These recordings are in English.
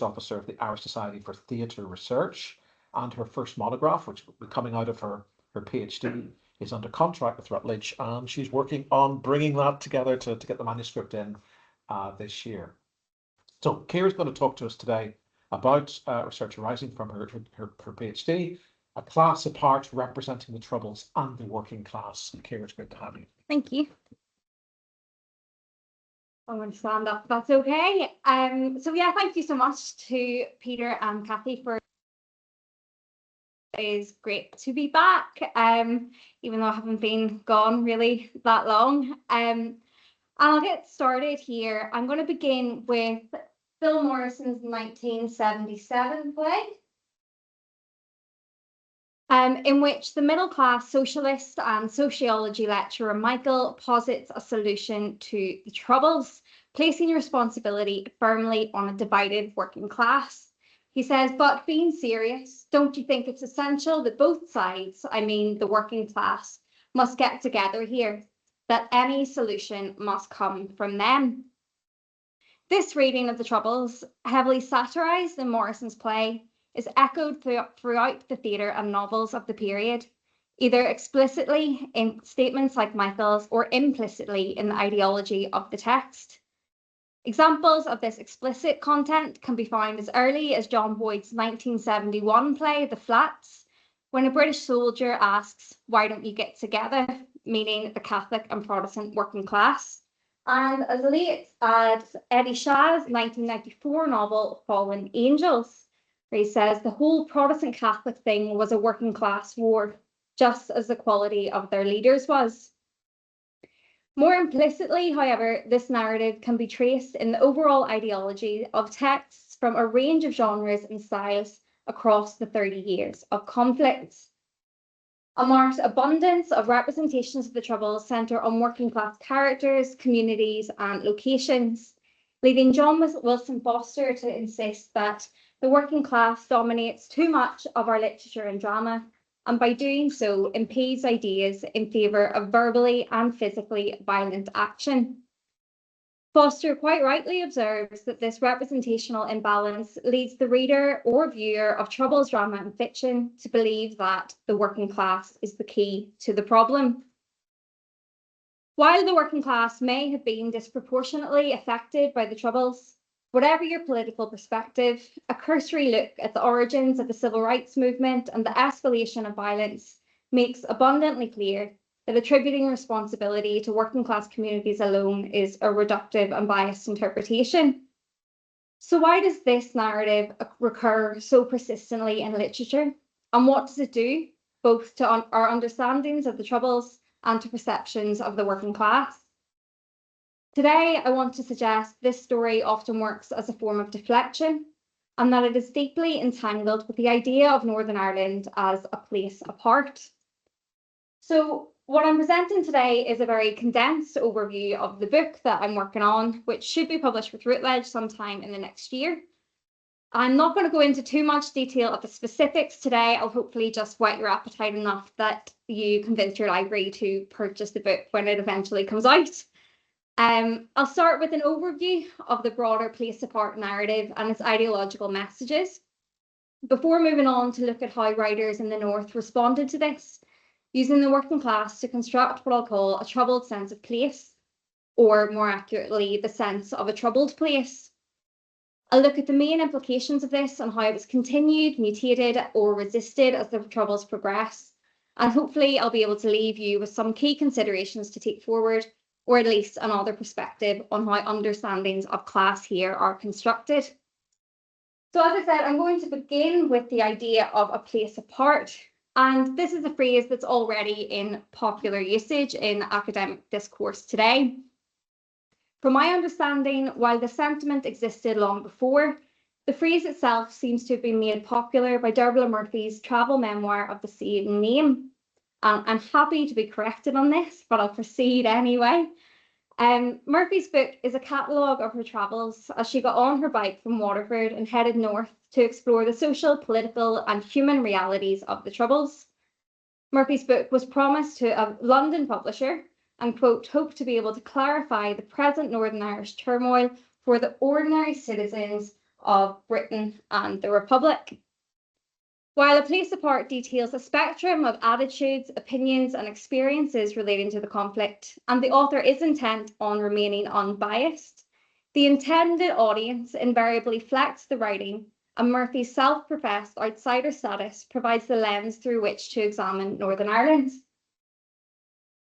Research Officer of the Irish Society for Theatre Research, and her first monograph, which will be coming out of her PhD, is under contract with Routledge, and she's working on bringing that together to get the manuscript in this year. So Ciara's going to talk to us today about research arising from her PhD, A Class Apart, Representing the Troubles and the Working Class. Ciara, it's great to have you. Thank you. I'm going to stand up if that's okay. So yeah, thank you so much to Peter and Kathy for it is great to be back, even though I haven't been gone really that long. And I'll get started here. I'm going to begin with Phil Morrison's 1977 play, in which the middle-class socialist and sociology lecturer Michael posits a solution to the Troubles, placing responsibility firmly on a divided working class. He says, but being serious, don't you think it's essential that both sides, I mean the working class, must get together here, that any solution must come from them? This reading of the Troubles, heavily satirised in Morrison's play, is echoed throughout the theatre and novels of the period, either explicitly in statements like Michael's or implicitly in the ideology of the text. Examples of this explicit content can be found as early as John Boyd's 1971 play, The Flats, when a British soldier asks, "Why don't you get together?" meaning the Catholic and Protestant working class, and as late as Eddie Shaw's 1994 novel, Fallen Angels, where he says the whole Protestant Catholic thing was a working class war, just as the quality of their leaders was. More implicitly, however, this narrative can be traced in the overall ideology of texts from a range of genres and styles across the 30 years of conflict. A marked abundance of representations of the Troubles centre on working class characters, communities and locations, leading John Wilson Foster to insist that the working class dominates too much of our literature and drama, and by doing so impedes ideas in favour of verbally and physically violent action. Foster quite rightly observes that this representational imbalance leads the reader or viewer of Troubles drama and fiction to believe that the working class is the key to the problem. While the working class may have been disproportionately affected by the Troubles, whatever your political perspective, a cursory look at the origins of the civil rights movement and the escalation of violence makes abundantly clear that attributing responsibility to working class communities alone is a reductive and biased interpretation. So why does this narrative recur so persistently in literature? And what does it do, both to our understandings of the Troubles and to perceptions of the working class? Today, I want to suggest this story often works as a form of deflection, and that it is deeply entangled with the idea of Northern Ireland as a place apart. So what I'm presenting today is a very condensed overview of the book that I'm working on, which should be published with Routledge sometime in the next year. I'm not going to go into too much detail of the specifics today. I'll hopefully just whet your appetite enough that you convince your library to purchase the book when it eventually comes out. I'll start with an overview of the broader place apart narrative and its ideological messages, before moving on to look at how writers in the North responded to this, using the working class to construct what I'll call a troubled sense of place, or more accurately, the sense of a troubled place. I'll look at the main implications of this and how it was continued, mutated, or resisted as the Troubles progress, and hopefully I'll be able to leave you with some key considerations to take forward, or at least another perspective on how understandings of class here are constructed. So as I said, I'm going to begin with the idea of a place apart. And this is a phrase that's already in popular usage in academic discourse today. From my understanding, while the sentiment existed long before, the phrase itself seems to have been made popular by Dervla Murphy's travel memoir of the same name. I'm happy to be corrected on this, but I'll proceed anyway. Murphy's book is a catalogue of her travels as she got on her bike from Waterford and headed north to explore the social, political and human realities of the Troubles. Murphy's book was promised to a London publisher and, quote, hoped to be able to clarify the present Northern Irish turmoil for the ordinary citizens of Britain and the Republic. While A Place Apart details a spectrum of attitudes, opinions, and experiences relating to the conflict, and the author is intent on remaining unbiased, the intended audience invariably flex the writing, and Murphy's self-professed outsider status provides the lens through which to examine Northern Ireland.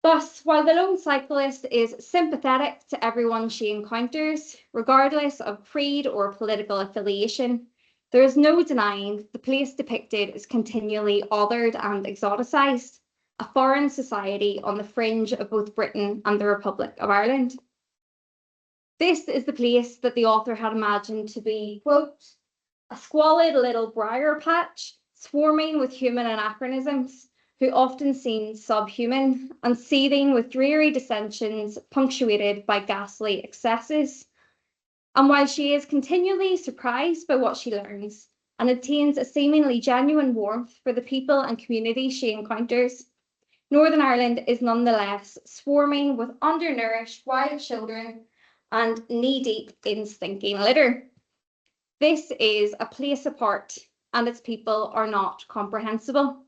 Thus, while the lone cyclist is sympathetic to everyone she encounters, regardless of creed or political affiliation, there is no denying the place depicted is continually othered and exoticized, a foreign society on the fringe of both Britain and the Republic of Ireland. This is the place that the author had imagined to be, quote, a squalid little briar patch, swarming with human anachronisms, who often seem subhuman, and seething with dreary dissensions punctuated by ghastly excesses. And while she is continually surprised by what she learns and attains a seemingly genuine warmth for the people and communities she encounters, Northern Ireland is nonetheless swarming with undernourished wild children and knee-deep in stinking litter. This is a place apart, and its people are not comprehensible.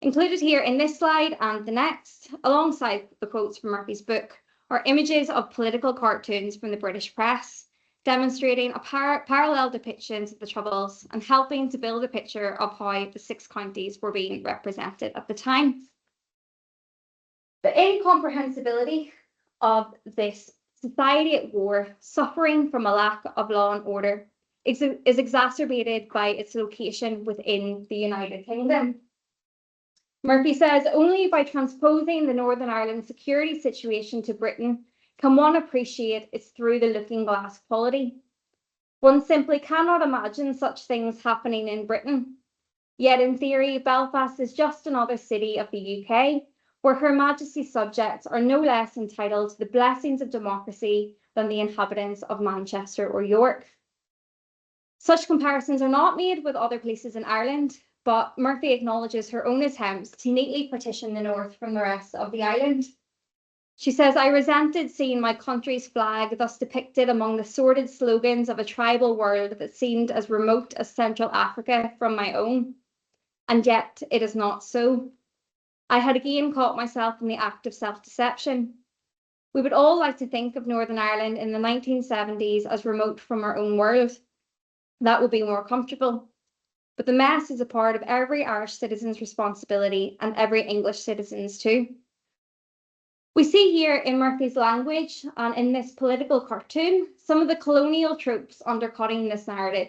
Included here in this slide and the next, alongside the quotes from Murphy's book, are images of political cartoons from the British press, demonstrating a parallel depictions of the Troubles and helping to build a picture of how the 6 counties were being represented at the time. The incomprehensibility of this society at war, suffering from a lack of law and order, is exacerbated by its location within the United Kingdom. Murphy says only by transposing the Northern Ireland security situation to Britain can one appreciate its through-the-looking-glass quality. One simply cannot imagine such things happening in Britain. Yet in theory, Belfast is just another city of the UK, where Her Majesty's subjects are no less entitled to the blessings of democracy than the inhabitants of Manchester or York. Such comparisons are not made with other places in Ireland, but Murphy acknowledges her own attempts to neatly partition the North from the rest of the island. She says, I resented seeing my country's flag thus depicted among the sordid slogans of a tribal world that seemed as remote as Central Africa from my own. And yet it is not so. I had again caught myself in the act of self-deception. We would all like to think of Northern Ireland in the 1970s as remote from our own world. That would be more comfortable. But the mess is a part of every Irish citizen's responsibility and every English citizen's too. We see here in Murphy's language and in this political cartoon some of the colonial tropes undercutting this narrative,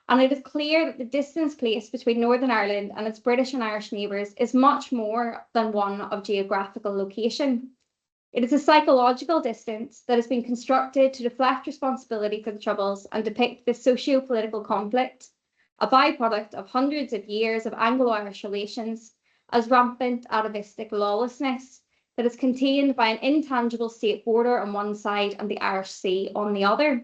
and it is clear that the distance placed between Northern Ireland and its British and Irish neighbours is much more than one of geographical location. It is a psychological distance that has been constructed to deflect responsibility for the Troubles and depict this socio-political conflict, a byproduct of hundreds of years of Anglo-Irish relations, as rampant atavistic lawlessness that is contained by an intangible state border on one side and the Irish Sea on the other.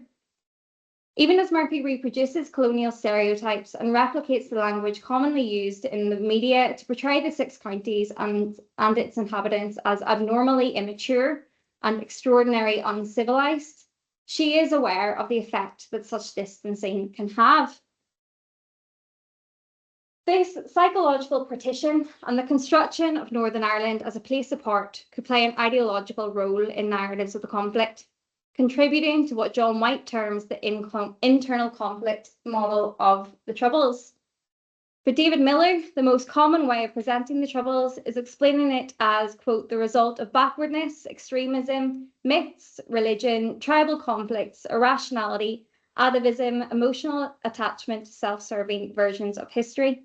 Even as Murphy reproduces colonial stereotypes and replicates the language commonly used in the media to portray the 6 counties and its inhabitants as abnormally immature and extraordinarily uncivilized, she is aware of the effect that such distancing can have. This psychological partition and the construction of Northern Ireland as a place apart could play an ideological role in narratives of the conflict, contributing to what John White terms the internal conflict model of the Troubles. For David Miller, the most common way of presenting the Troubles is explaining it as, quote, the result of backwardness, extremism, myths, religion, tribal conflicts, irrationality, atavism, emotional attachment to self-serving versions of history.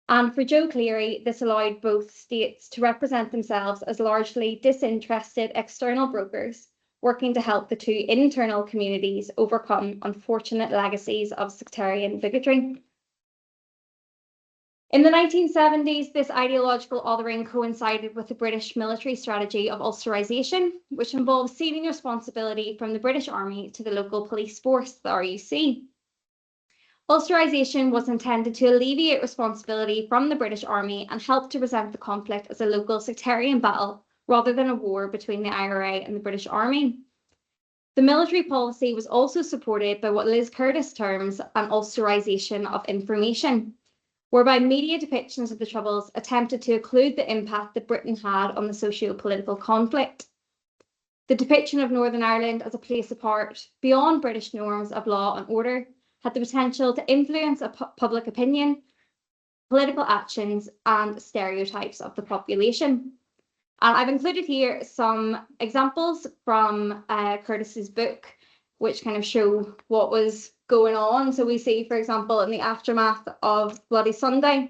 And for Joe Cleary, this allowed both states to represent themselves as largely disinterested external brokers, working to help the 2 internal communities overcome unfortunate legacies of sectarian bigotry. In the 1970s, this ideological othering coincided with the British military strategy of Ulsterisation, which involved ceding responsibility from the British Army to the local police force, the RUC. Ulsterisation was intended to alleviate responsibility from the British Army and help to present the conflict as a local sectarian battle rather than a war between the IRA and the British Army. The military policy was also supported by what Liz Curtis terms an Ulsterisation of information, whereby media depictions of the Troubles attempted to occlude the impact that Britain had on the socio-political conflict. The depiction of Northern Ireland as a place apart, beyond British norms of law and order, had the potential to influence public opinion, political actions, and stereotypes of the population. And I've included here some examples from Curtis's book, which kind of show what was going on. So we see, for example, in the aftermath of Bloody Sunday,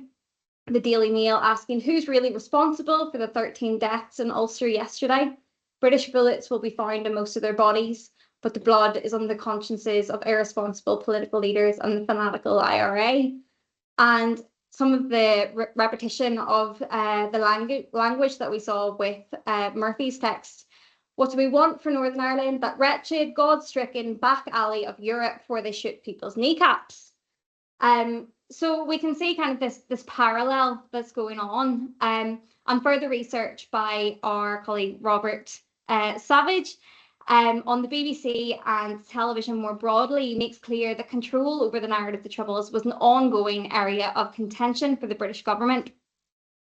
the Daily Mail asking who's really responsible for the 13 deaths in Ulster yesterday. British bullets will be found in most of their bodies, but the blood is on the consciences of irresponsible political leaders and the fanatical IRA. And some of the repetition of the language that we saw with Murphy's text. What do we want for Northern Ireland? That wretched, God-stricken back alley of Europe where they shoot people's kneecaps. So we can see kind of this parallel that's going on. And further research by our colleague Robert Savage on the BBC and television more broadly makes clear that control over the narrative of the Troubles was an ongoing area of contention for the British government.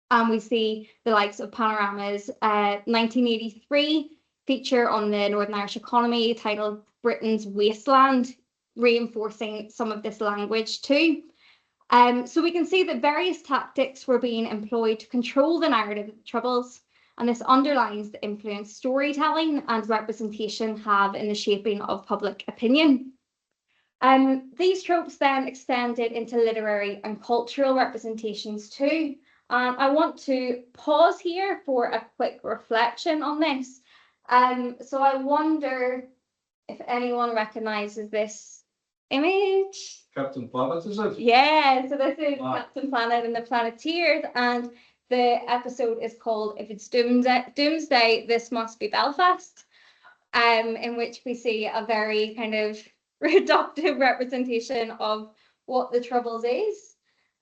And we see the likes of Panorama's 1983 feature on the Northern Irish economy titled Britain's Wasteland, reinforcing some of this language too. So we can see that various tactics were being employed to control the narrative of the Troubles, and this underlines the influence storytelling and representation have in the shaping of public opinion. These tropes then extended into literary and cultural representations too. I want to pause here for a quick reflection on this. So I wonder if anyone recognises this image. Captain Planet, is it? Yeah, so this is Captain Planet and the Planeteers, and the episode is called If It's Doomsday, This Must Be Belfast, in which we see a very kind of reductive representation of what the Troubles is.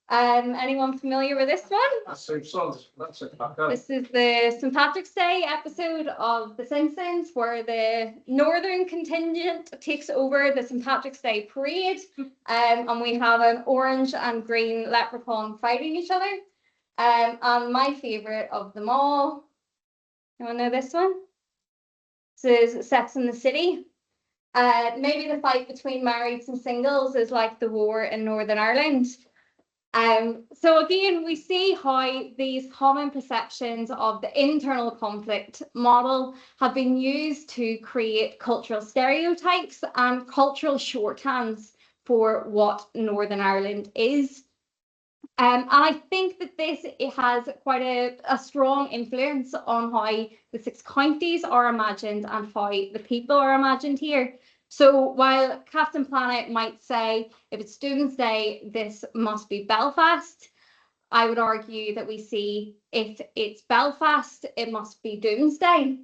Anyone familiar with this one? That's it. This is the St. Patrick's Day episode of The Simpsons, where the northern contingent takes over the St. Patrick's Day parade, and we have an orange and green leprechaun fighting each other. And my favourite of them all, anyone know this one? This is Sex and the City. Maybe the fight between marrieds and singles is like the war in Northern Ireland. So again, we see how these common perceptions of the internal conflict model have been used to create cultural stereotypes and cultural shorthands for what Northern Ireland is. And I think that it has quite a strong influence on how the 6 counties are imagined and how the people are imagined here. So while Captain Planet might say, if it's Doomsday, this must be Belfast, I would argue that we see if it's Belfast, it must be Doomsday.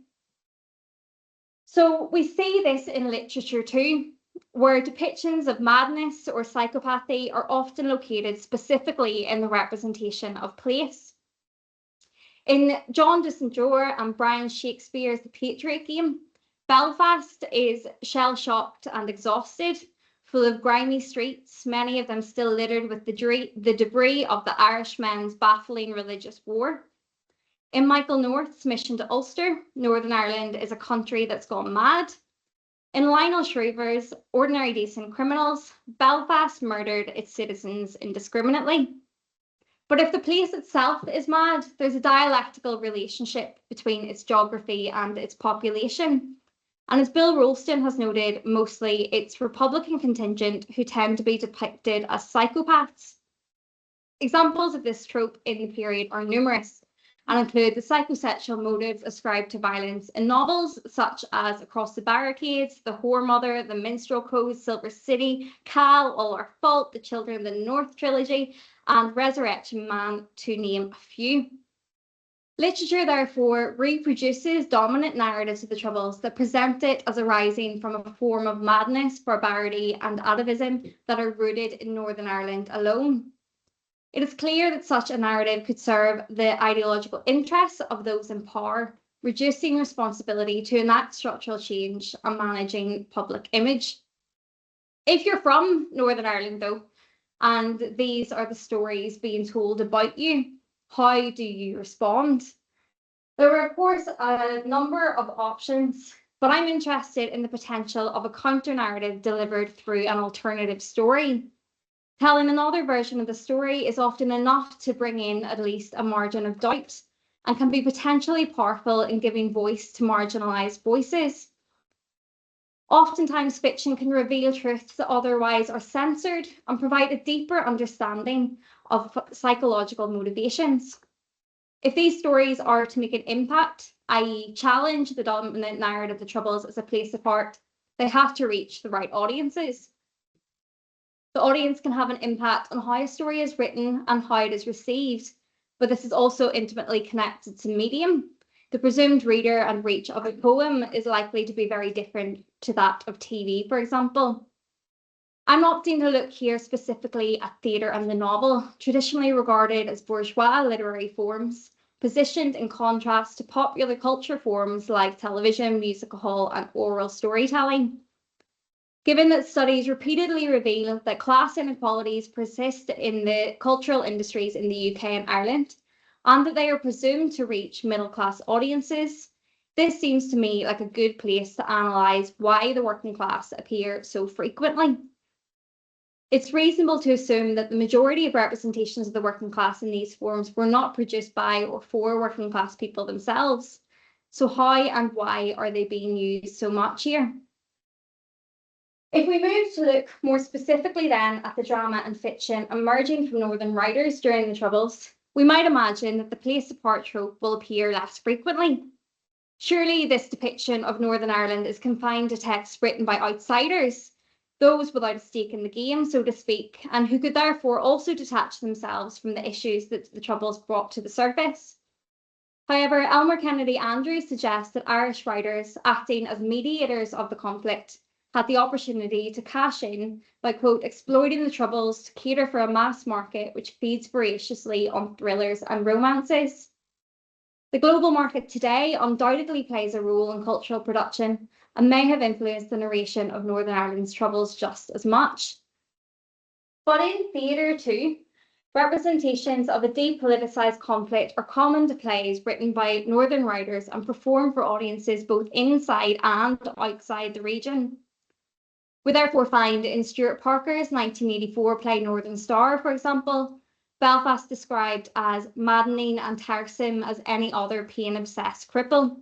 So we see this in literature too, where depictions of madness or psychopathy are often located specifically in the representation of place. In John de St. John and Brian Shakespeare's The Patriot Game, Belfast is shell-shocked and exhausted, full of grimy streets, many of them still littered with the debris of the Irishmen's baffling religious war. In Michael North's Mission to Ulster, Northern Ireland is a country that's gone mad. In Lionel Shriver's Ordinary Decent Criminals, Belfast murdered its citizens indiscriminately. But if the place itself is mad, there's a dialectical relationship between its geography and its population. And as Bill Rolston has noted, mostly it's Republican contingent who tend to be depicted as psychopaths. Examples of this trope in the period are numerous and include the psychosexual motives ascribed to violence in novels such as Across the Barricades, The Whore Mother, The Minstrel Code, Silver City, Cal, All Our Fault, The Children of the North trilogy, and Resurrection Man, to name a few. Literature, therefore, reproduces dominant narratives of the Troubles that present it as arising from a form of madness, barbarity, and atavism that are rooted in Northern Ireland alone. It is clear that such a narrative could serve the ideological interests of those in power, reducing responsibility to enact structural change and managing public image. If you're from Northern Ireland, though, and these are the stories being told about you, how do you respond? There are, of course, a number of options, but I'm interested in the potential of a counter-narrative delivered through an alternative story. Telling another version of the story is often enough to bring in at least a margin of doubt and can be potentially powerful in giving voice to marginalised voices. Oftentimes, fiction can reveal truths that otherwise are censored and provide a deeper understanding of psychological motivations. If these stories are to make an impact, i.e. challenge the dominant narrative of the Troubles as a place apart, they have to reach the right audiences. The audience can have an impact on how a story is written and how it is received, but this is also intimately connected to medium. The presumed reader and reach of a poem is likely to be very different to that of TV, for example. I'm opting to look here specifically at theatre and the novel, traditionally regarded as bourgeois literary forms, positioned in contrast to popular culture forms like television, musical hall, and oral storytelling. Given that studies repeatedly reveal that class inequalities persist in the cultural industries in the UK and Ireland, and that they are presumed to reach middle-class audiences, this seems to me like a good place to analyse why the working class appear so frequently. It's reasonable to assume that the majority of representations of the working class in these forms were not produced by or for working class people themselves. So how and why are they being used so much here? If we move to look more specifically then at the drama and fiction emerging from Northern writers during the Troubles, we might imagine that the place apart trope will appear less frequently. Surely this depiction of Northern Ireland is confined to texts written by outsiders, those without a stake in the game, so to speak, and who could therefore also detach themselves from the issues that the Troubles brought to the surface. However, Elmer Kennedy Andrews suggests that Irish writers, acting as mediators of the conflict, had the opportunity to cash in by, quote, exploiting the Troubles to cater for a mass market which feeds voraciously on thrillers and romances. The global market today undoubtedly plays a role in cultural production and may have influenced the narration of Northern Ireland's Troubles just as much. But in theatre too, representations of a depoliticised conflict are common to plays written by Northern writers and performed for audiences both inside and outside the region. We therefore find in Stuart Parker's 1984 play Northern Star, for example, Belfast described as maddening and tiresome as any other pain-obsessed cripple,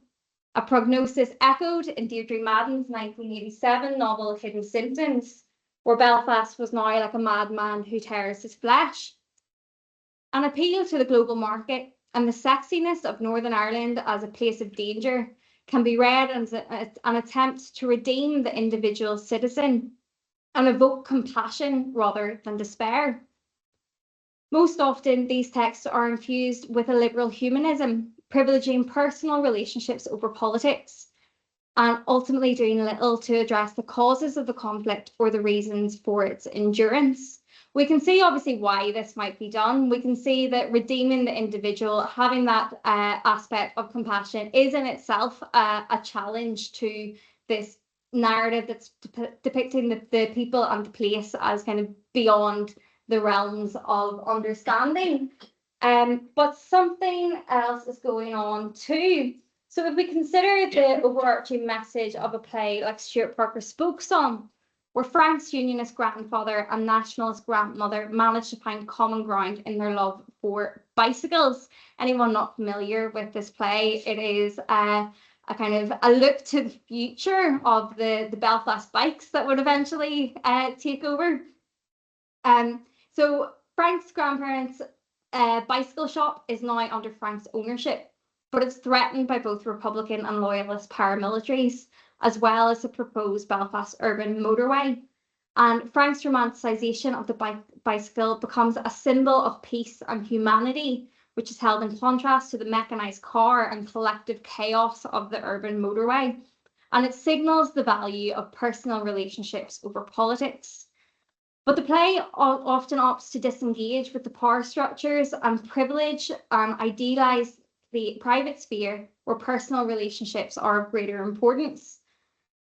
a prognosis echoed in Deirdre Madden's 1987 novel Hidden Symptoms, where Belfast was now like a madman who tears his flesh. An appeal to the global market and the sexiness of Northern Ireland as a place of danger can be read as an attempt to redeem the individual citizen and evoke compassion rather than despair. Most often, these texts are infused with a liberal humanism, privileging personal relationships over politics, and ultimately doing little to address the causes of the conflict or the reasons for its endurance. We can see obviously why this might be done. We can see that redeeming the individual, having that aspect of compassion is in itself a challenge to this narrative that's depicting the people and the place as kind of beyond the realms of understanding. But something else is going on too. So if we consider the overarching message of a play like Stuart Parker spoke on, where Frank's unionist grandfather and nationalist grandmother managed to find common ground in their love for bicycles. Anyone not familiar with this play, it is a kind of a look to the future of the Belfast bikes that would eventually take over. So Frank's grandparents' bicycle shop is now under Frank's ownership, but it's threatened by both Republican and Loyalist paramilitaries, as well as the proposed Belfast urban motorway. And Frank's romanticisation of the bicycle becomes a symbol of peace and humanity, which is held in contrast to the mechanised car and collective chaos of the urban motorway. And it signals the value of personal relationships over politics. But the play often opts to disengage with the power structures and privilege and idealise private sphere where personal relationships are of greater importance.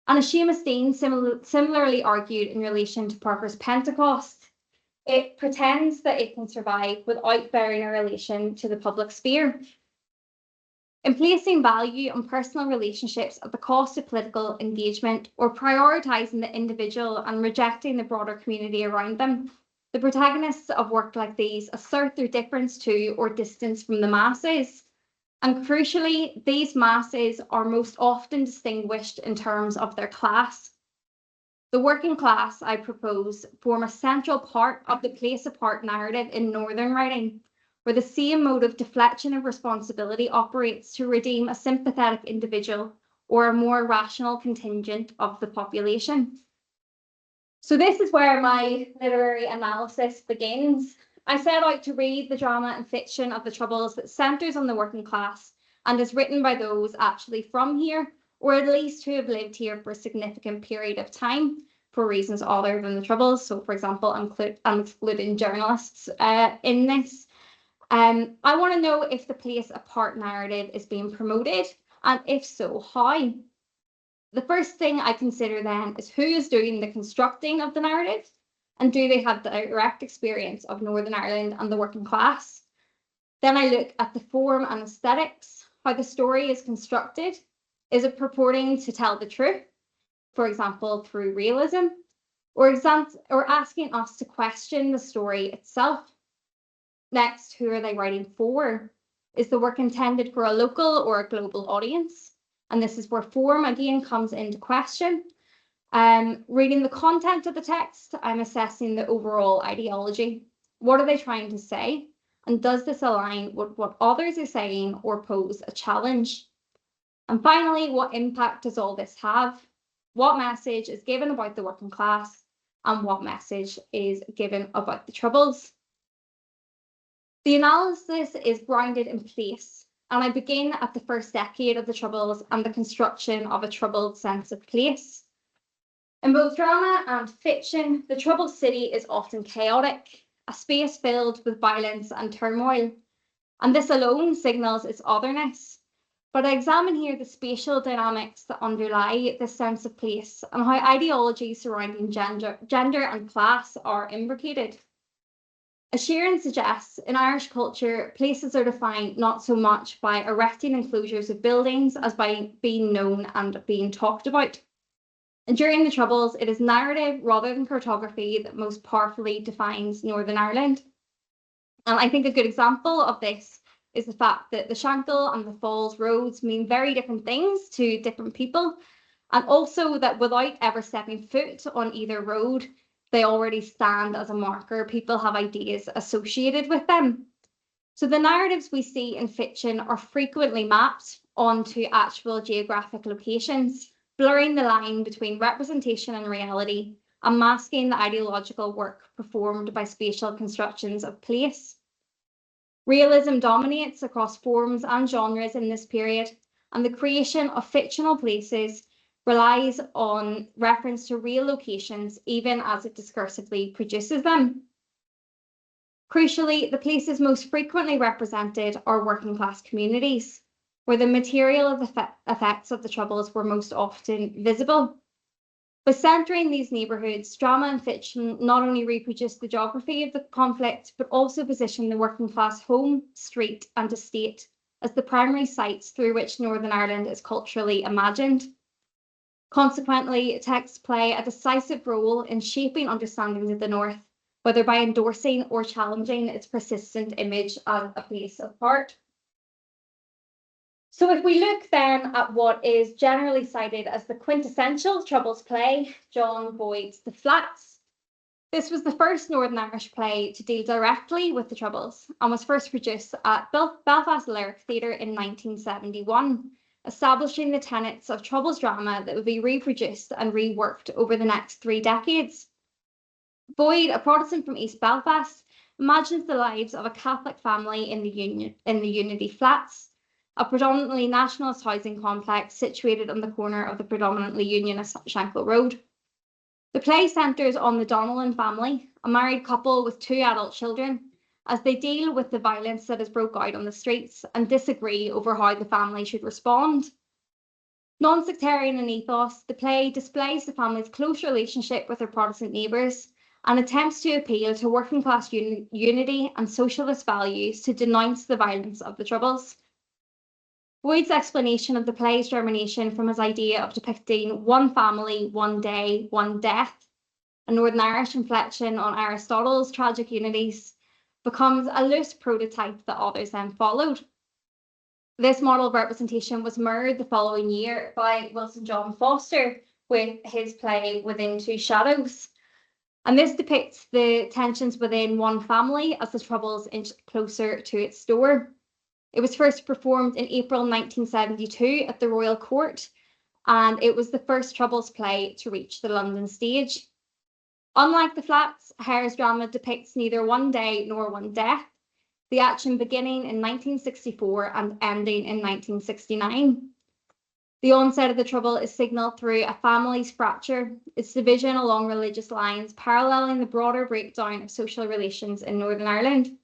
And as Seamus Dean similarly argued in relation to Parker's Pentecost, it pretends that it can survive without bearing a relation to the public sphere. In placing value on personal relationships at the cost of political engagement or prioritising the individual and rejecting the broader community around them, the protagonists of work like these assert their difference to or distance from the masses. And crucially, these masses are most often distinguished in terms of their class. The working class, I propose, form a central part of the place apart narrative in Northern writing, where the same mode of deflection of responsibility operates to redeem a sympathetic individual or a more rational contingent of the population. So this is where my literary analysis begins. I set out to read the drama and fiction of the Troubles that centres on the working class and is written by those actually from here, or at least who have lived here for a significant period of time for reasons other than the Troubles. So, for example, I'm excluding journalists in this. I want to know if the place apart narrative is being promoted, and if so, how. The first thing I consider then is who is doing the constructing of the narrative, and do they have the direct experience of Northern Ireland and the working class? Then I look at the form and aesthetics, how the story is constructed. Is it purporting to tell the truth, for example, through realism, or asking us to question the story itself? Next, who are they writing for? Is the work intended for a local or a global audience? And this is where form again comes into question. Reading the content of the text, I'm assessing the overall ideology. What are they trying to say? And does this align with what others are saying or pose a challenge? And finally, what impact does all this have? What message is given about the working class, and what message is given about the Troubles? The analysis is grounded in place, and I begin at the first decade of the Troubles and the construction of a troubled sense of place. In both drama and fiction, the troubled city is often chaotic, a space filled with violence and turmoil, and this alone signals its otherness. But I examine here the spatial dynamics that underlie this sense of place and how ideologies surrounding gender and class are imbricated. As Sharon suggests, in Irish culture, places are defined not so much by erecting enclosures of buildings as by being known and being talked about. And during the Troubles, it is narrative rather than cartography that most powerfully defines Northern Ireland. And I think a good example of this is the fact that the Shankill and the Falls roads mean very different things to different people, and also that without ever stepping foot on either road, they already stand as a marker. People have ideas associated with them. So the narratives we see in fiction are frequently mapped onto actual geographic locations, blurring the line between representation and reality and masking the ideological work performed by spatial constructions of place. Realism dominates across forms and genres in this period, and the creation of fictional places relies on reference to real locations, even as it discursively produces them. Crucially, the places most frequently represented are working class communities, where the material of the effects of the Troubles were most often visible. By centering these neighbourhoods, drama and fiction not only reproduce the geography of the conflict, but also position the working class home, street, and estate as the primary sites through which Northern Ireland is culturally imagined. Consequently, texts play a decisive role in shaping understandings of the North, whether by endorsing or challenging its persistent image as a place apart. So if we look then at what is generally cited as the quintessential Troubles play, John Boyd's The Flats, this was the first Northern Irish play to deal directly with the Troubles and was first produced at Belfast Lyric Theatre in 1971. Establishing the tenets of Troubles drama that would be reproduced and reworked over the next 3 decades. Boyd, a Protestant from East Belfast, imagines the lives of a Catholic family in the Unity Flats, a predominantly nationalist housing complex situated on the corner of the predominantly Unionist Shankill Road. The play centres on the Donnellan family, a married couple with 2 adult children, as they deal with the violence that has broke out on the streets and disagree over how the family should respond. Non-sectarian in ethos, the play displays the family's close relationship with their Protestant neighbours and attempts to appeal to working class unity and socialist values to denounce the violence of the Troubles. Boyd's explanation of the play's germination from his idea of depicting one family, one day, one death, a Northern Irish inflection on Aristotle's tragic unities, becomes a loose prototype that others then followed. This model of representation was mirrored the following year by Wilson John Foster with his play Within Two Shadows. And this depicts the tensions within one family as the Troubles inch closer to its door. It was first performed in April 1972 at the Royal Court, and it was the first Troubles play to reach the London stage. Unlike the Flats, Hare's drama depicts neither one day nor one death, the action beginning in 1964 and ending in 1969. The onset of the Trouble is signalled through a family's fracture, its division along religious lines, paralleling the broader breakdown of social relations in Northern Ireland.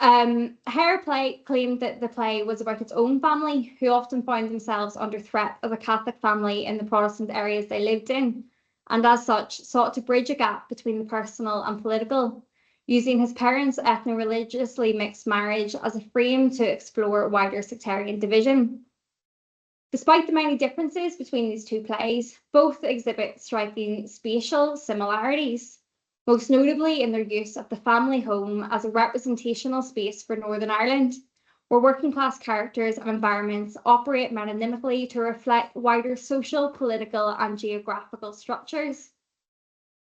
Hare claimed that the play was about its own family, who often found themselves under threat as a Catholic family in the Protestant areas they lived in, and as such sought to bridge a gap between the personal and political, using his parents' ethno-religiously mixed marriage as a frame to explore wider sectarian division. Despite the many differences between these two plays, both exhibit striking spatial similarities, most notably in their use of the family home as a representational space for Northern Ireland, where working class characters and environments operate metonymically to reflect wider social, political, and geographical structures.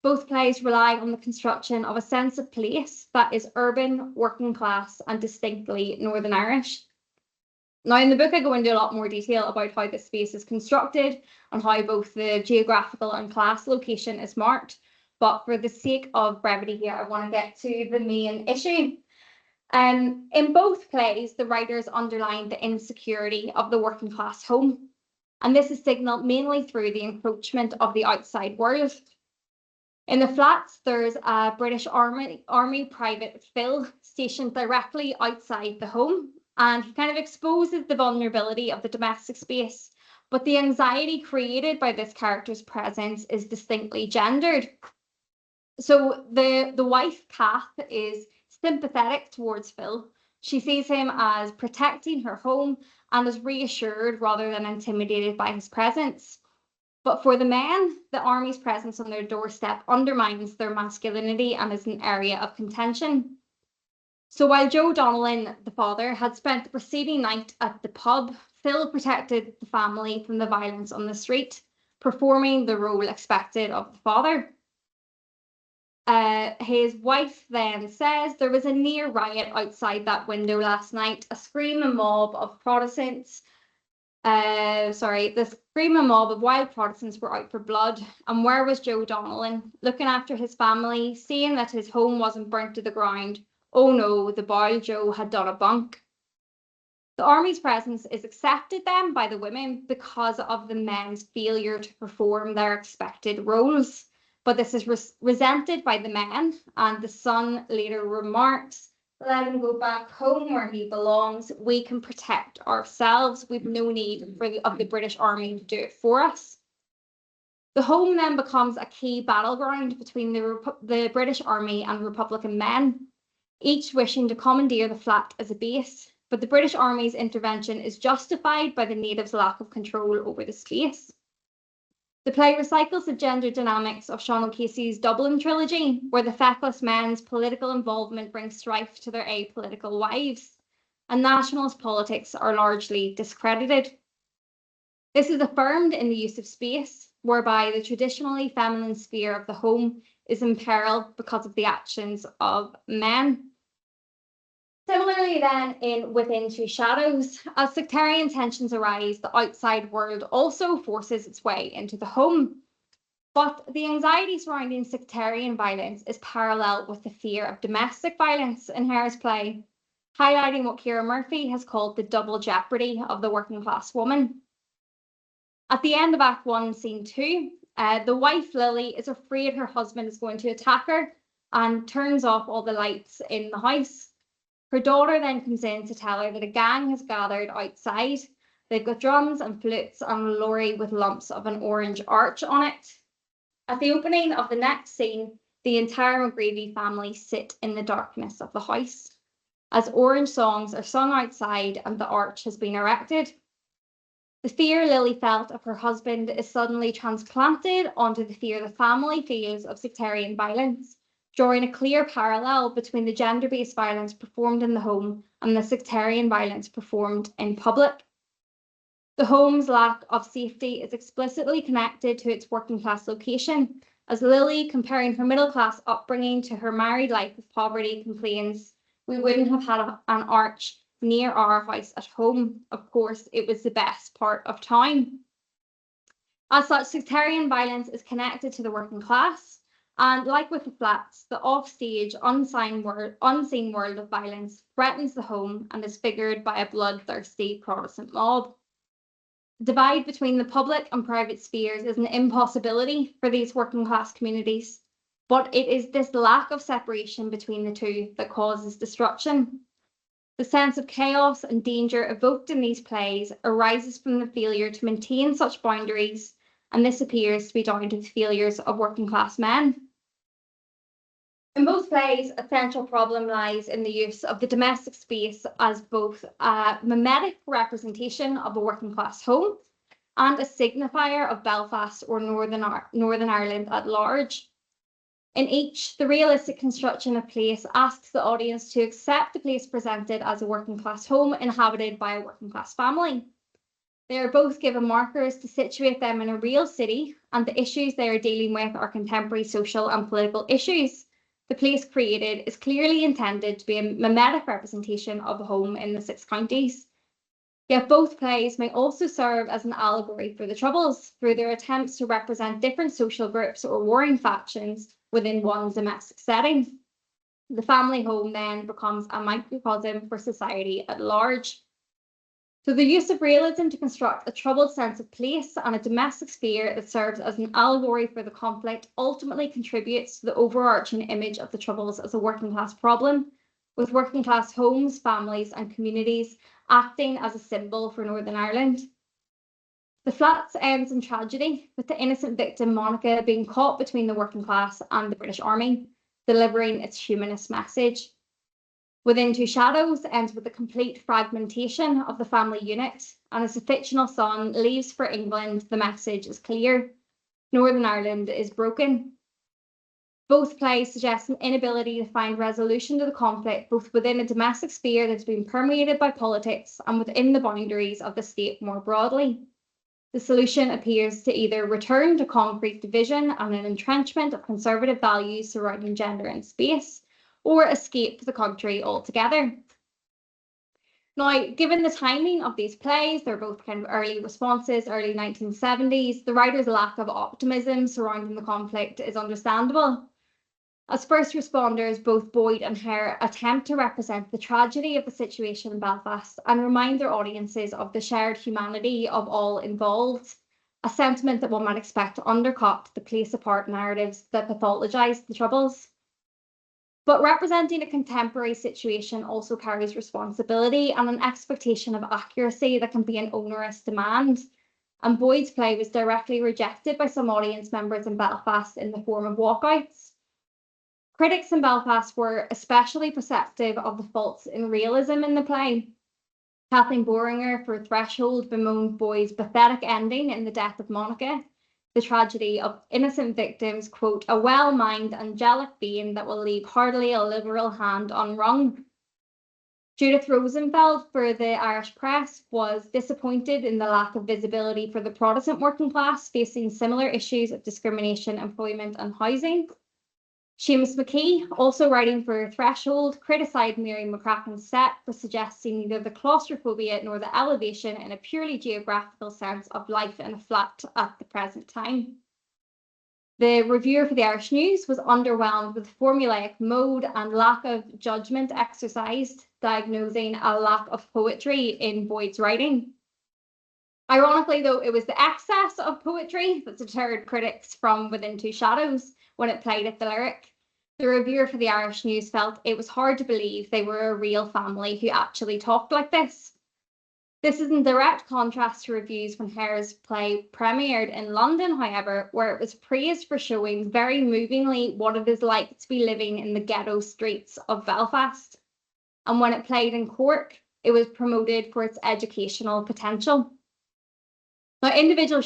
Both plays rely on the construction of a sense of place that is urban, working class, and distinctly Northern Irish. Now, in the book, I go into a lot more detail about how this space is constructed and how both the geographical and class location is marked. But for the sake of brevity here, I want to get to the main issue. In both plays, the writers underline the insecurity of the working class home. And this is signalled mainly through the encroachment of the outside world. In the Flats, there's a British Army private Phil stationed directly outside the home, and he kind of exposes the vulnerability of the domestic space. But the anxiety created by this character's presence is distinctly gendered. So the wife, Kath, is sympathetic towards Phil. She sees him as protecting her home and is reassured rather than intimidated by his presence. But for the men, the army's presence on their doorstep undermines their masculinity and is an area of contention. So while Joe Donnellan, the father, had spent the preceding night at the pub, Phil protected the family from the violence on the street, performing the role expected of the father. His wife then says there was a near riot outside that window last night, a screaming mob of Protestants. The screaming mob of wild Protestants were out for blood. And where was Joe Donnellan, looking after his family, seeing that his home wasn't burnt to the ground? Oh no, the boy Joe had done a bunk. The army's presence is accepted then by the women because of the men's failure to perform their expected roles. But this is resented by the men, and the son later remarks, "Let him go back home where he belongs. We can protect ourselves. We've no need of the British Army to do it for us." The home then becomes a key battleground between the British Army and Republican men, each wishing to commandeer the flat as a base. But the British Army's intervention is justified by the natives' lack of control over the space. The play recycles the gender dynamics of Sean O'Casey's Dublin trilogy, where the feckless men's political involvement brings strife to their apolitical wives, and nationalist politics are largely discredited. This is affirmed in the use of space, whereby the traditionally feminine sphere of the home is in peril because of the actions of men. Similarly then, in Within Two Shadows, as sectarian tensions arise, the outside world also forces its way into the home. But the anxiety surrounding sectarian violence is parallel with the fear of domestic violence in Hare's play, highlighting what Ciara Murphy has called the double jeopardy of the working class woman. At the end of Act 1, Scene 2, the wife Lily is afraid her husband is going to attack her, and turns off all the lights in the house. Her daughter then comes in to tell her that a gang has gathered outside. They've got drums and flutes and a lorry with lumps of an orange arch on it. At the opening of the next scene, the entire McGreevy family sit in the darkness of the house as orange songs are sung outside and the arch has been erected. The fear Lily felt of her husband is suddenly transplanted onto the fear the family feels of sectarian violence, drawing a clear parallel between the gender-based violence performed in the home and the sectarian violence performed in public. The home's lack of safety is explicitly connected to its working class location, as Lily, comparing her middle class upbringing to her married life of poverty, complains, "We wouldn't have had an arch near our house at home. Of course, it was the best part of town." As such, sectarian violence is connected to the working class, and like with the flats, the offstage, unseen world of violence threatens the home and is figured by a bloodthirsty Protestant mob. The divide between the public and private spheres is an impossibility for these working class communities, but it is this lack of separation between the two that causes destruction. The sense of chaos and danger evoked in these plays arises from the failure to maintain such boundaries, and this appears to be down to the failures of working class men. In both plays, a central problem lies in the use of the domestic space as both a mimetic representation of a working class home and a signifier of Belfast or Northern Ireland at large. In each, the realistic construction of place asks the audience to accept the place presented as a working class home inhabited by a working class family. They are both given markers to situate them in a real city, and the issues they are dealing with are contemporary social and political issues. The place created is clearly intended to be a mimetic representation of a home in the 6 counties. Yet both plays may also serve as an allegory for the Troubles through their attempts to represent different social groups or warring factions within one domestic setting. The family home then becomes a microcosm for society at large. So the use of realism to construct a troubled sense of place and a domestic sphere that serves as an allegory for the conflict ultimately contributes to the overarching image of the Troubles as a working class problem, with working class homes, families and communities acting as a symbol for Northern Ireland. The flats ends in tragedy, with the innocent victim Monica being caught between the working class and the British Army, delivering its humanist message. Within Two Shadows ends with the complete fragmentation of the family unit, and as the fictional son leaves for England, the message is clear: Northern Ireland is broken. Both plays suggest an inability to find resolution to the conflict, both within a domestic sphere that's been permeated by politics and within the boundaries of the state more broadly. The solution appears to either return to concrete division and an entrenchment of conservative values surrounding gender and space, or escape the country altogether. Now, given the timing of these plays, they're both kind of early responses, early 1970s, the writer's lack of optimism surrounding the conflict is understandable. As first responders, both Boyd and Hare attempt to represent the tragedy of the situation in Belfast and remind their audiences of the shared humanity of all involved, a sentiment that one might expect to undercut the place-apart narratives that pathologise the Troubles. But representing a contemporary situation also carries responsibility and an expectation of accuracy that can be an onerous demand. And Boyd's play was directly rejected by some audience members in Belfast in the form of walkouts. Critics in Belfast were especially perceptive of the faults in realism in the play. Kathleen Boringer for Threshold bemoaned Boyd's pathetic ending in the death of Monica, the tragedy of innocent victims, quote, a well-minded angelic being that will leave hardly a liberal hand unwrung. Judith Rosenfeld for the Irish Press was disappointed in the lack of visibility for the Protestant working class facing similar issues of discrimination, employment and housing. Seamus McKee, also writing for Threshold, criticised Mary McCracken's set for suggesting neither the claustrophobia nor the elevation in a purely geographical sense of life in a flat at the present time. The reviewer for the Irish News was underwhelmed with formulaic mode and lack of judgment exercised, diagnosing a lack of poetry in Boyd's writing. Ironically, though, it was the excess of poetry that deterred critics from Within Two Shadows when it played at the Lyric. The reviewer for the Irish News felt it was hard to believe they were a real family who actually talked like this. This is in direct contrast to reviews when Hare's play premiered in London, however, where it was praised for showing very movingly what it is like to be living in the ghetto streets of Belfast. And when it played in Cork, it was promoted for its educational potential. Now, individual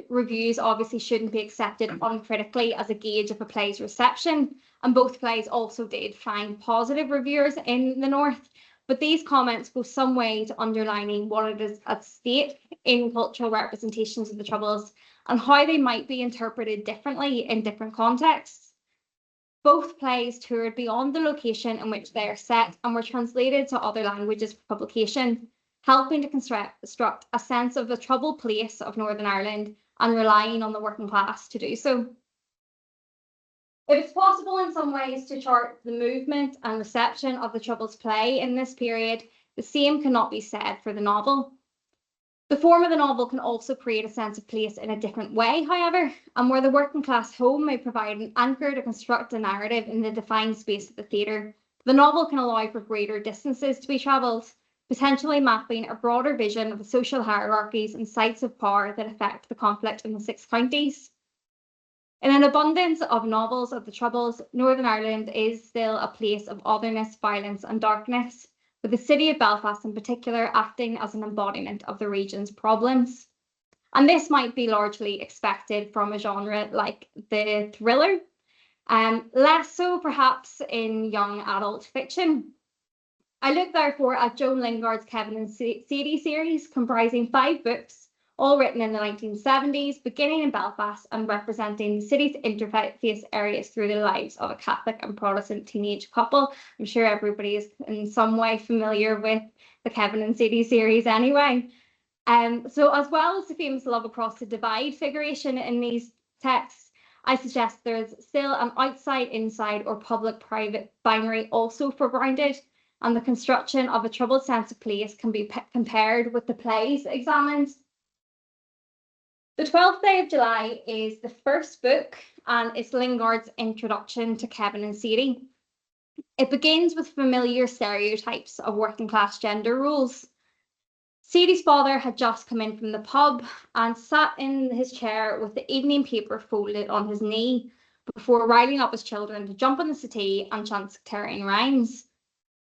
reviews obviously shouldn't be accepted uncritically as a gauge of a play's reception, and both plays also did find positive reviewers in the North, but these comments go some way to underlining what it is at stake in cultural representations of the Troubles and how they might be interpreted differently in different contexts. Both plays toured beyond the location in which they are set and were translated to other languages for publication, helping to construct a sense of the troubled place of Northern Ireland and relying on the working class to do so. If it's possible in some ways to chart the movement and reception of the Troubles play in this period, the same cannot be said for the novel. The form of the novel can also create a sense of place in a different way, however, and where the working class home may provide an anchor to construct a narrative in the defined space of the theatre, the novel can allow for greater distances to be travelled, potentially mapping a broader vision of the social hierarchies and sites of power that affect the conflict in the 6 counties. In an abundance of novels of the Troubles, Northern Ireland is still a place of otherness, violence and darkness, with the city of Belfast in particular acting as an embodiment of the region's problems. And this might be largely expected from a genre like the thriller, less so perhaps in young adult fiction. I look therefore at Joan Lingard's Kevin and Sadie series, comprising 5 books, all written in the 1970s, beginning in Belfast and representing the city's interface areas through the lives of a Catholic and Protestant teenage couple. I'm sure everybody is in some way familiar with the Kevin and Sadie series anyway. So as well as the famous love across the divide figuration in these texts, I suggest there's still an outside, inside or public-private binary also foregrounded, and the construction of a troubled sense of place can be compared with the plays examined. The 12th Day of July is the first book and it's Lingard's introduction to Kevin and Sadie. It begins with familiar stereotypes of working class gender roles. Sadie's father had just come in from the pub and sat in his chair with the evening paper folded on his knee before riling up his children to jump on the settee and chant sectarian rhymes.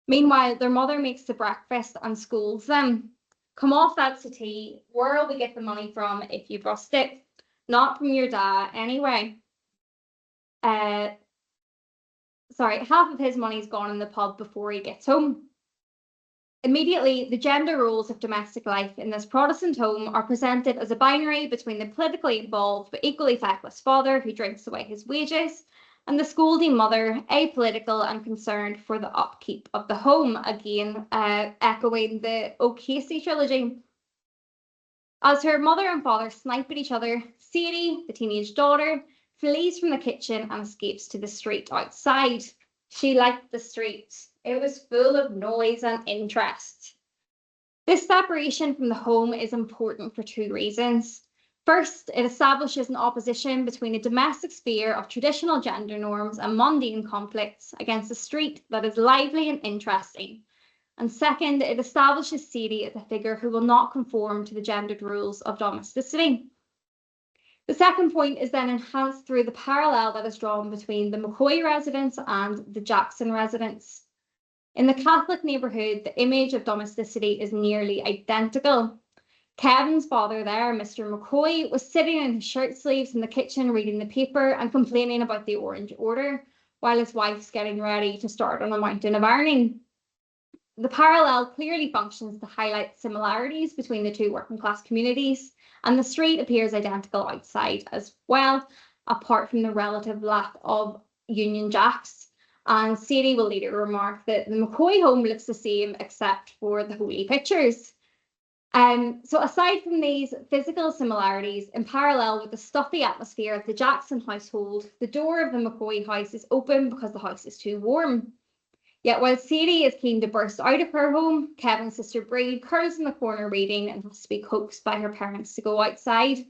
Meanwhile, their mother makes the breakfast and scolds them. Come off that settee, where'll we get the money from if you bust it? Not from your dad anyway. Half of his money's gone in the pub before he gets home. Immediately, the gender roles of domestic life in this Protestant home are presented as a binary between the politically involved but equally feckless father who drinks away his wages and the scolding mother, apolitical and concerned for the upkeep of the home, again echoing the O'Casey trilogy. As her mother and father snipe at each other, Sadie, the teenage daughter, flees from the kitchen and escapes to the street outside. She liked the street. It was full of noise and interest. This separation from the home is important for 2 reasons. First, it establishes an opposition between a domestic sphere of traditional gender norms and mundane conflicts against a street that is lively and interesting. And second, it establishes Sadie as a figure who will not conform to the gendered rules of domesticity. The second point is then enhanced through the parallel that is drawn between the McCoy residents and the Jackson residents. In the Catholic neighbourhood, the image of domesticity is nearly identical. Kevin's father there, Mr. McCoy, was sitting in his shirt sleeves in the kitchen reading the paper and complaining about the Orange Order, while his wife's getting ready to start on a mountain of ironing. The parallel clearly functions to highlight similarities between the 2 working class communities, and the street appears identical outside as well, apart from the relative lack of Union Jacks. And Sadie will later remark that the McCoy home looks the same except for the holy pictures. So aside from these physical similarities, in parallel with the stuffy atmosphere of the Jackson household, the door of the McCoy house is open because the house is too warm. Yet while Sadie is keen to burst out of her home, Kevin's sister Breed curls in the corner reading and has to be coaxed by her parents to go outside.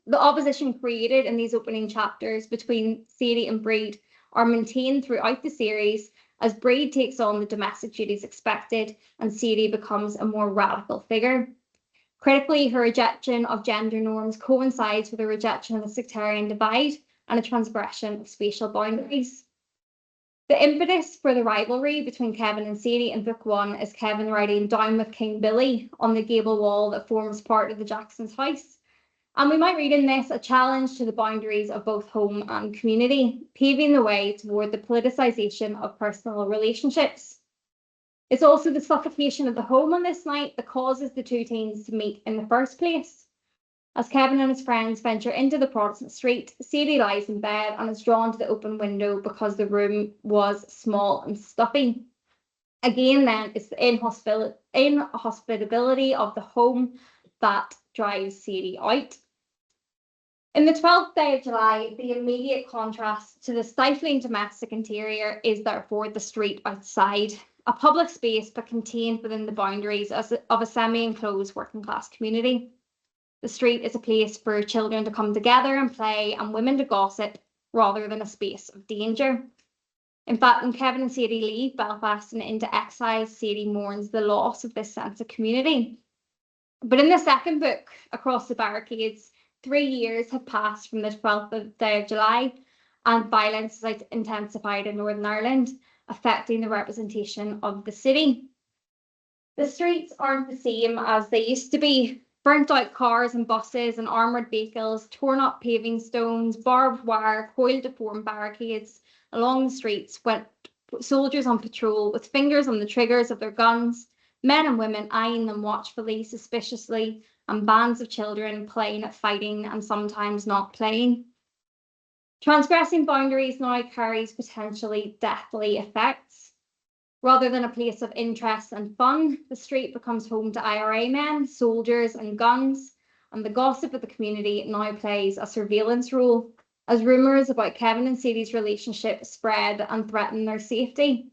The opposition created in these opening chapters between Sadie and Breed are maintained throughout the series as Braid takes on the domestic duties expected and Sadie becomes a more radical figure. Critically, her rejection of gender norms coincides with a rejection of the sectarian divide and a transgression of spatial boundaries. The impetus for the rivalry between Kevin and Sadie in book 1 is Kevin writing "Down with King Billy" on the gable wall that forms part of the Jacksons' house. And we might read in this a challenge to the boundaries of both home and community, paving the way toward the politicization of personal relationships. It's also the suffocation of the home on this night that causes the two teens to meet in the first place. As Kevin and his friends venture into the Protestant street, Sadie lies in bed and is drawn to the open window because the room was small and stuffy. Again, then, it's the inhospitability of the home that drives Sadie out. In the 12th day of July, the immediate contrast to the stifling domestic interior is therefore the street outside, a public space but contained within the boundaries of a semi-enclosed working class community. The street is a place for children to come together and play and women to gossip rather than a space of danger. In fact, when Kevin and Sadie leave Belfast and into exile, Sadie mourns the loss of this sense of community. But in the second book, Across the Barricades, 3 years have passed from the 12th day of July, and violence has intensified in Northern Ireland, affecting the representation of the city. The streets aren't the same as they used to be. Burnt out cars and buses and armoured vehicles, torn up paving stones, barbed wire, coiled to form barricades. Along the streets went soldiers on patrol with fingers on the triggers of their guns, men and women eyeing them watchfully, suspiciously, and bands of children playing at fighting and sometimes not playing. Transgressing boundaries now carries potentially deathly effects. Rather than a place of interest and fun, the street becomes home to IRA men, soldiers and guns, and the gossip of the community now plays a surveillance role as rumours about Kevin and Sadie's relationship spread and threaten their safety.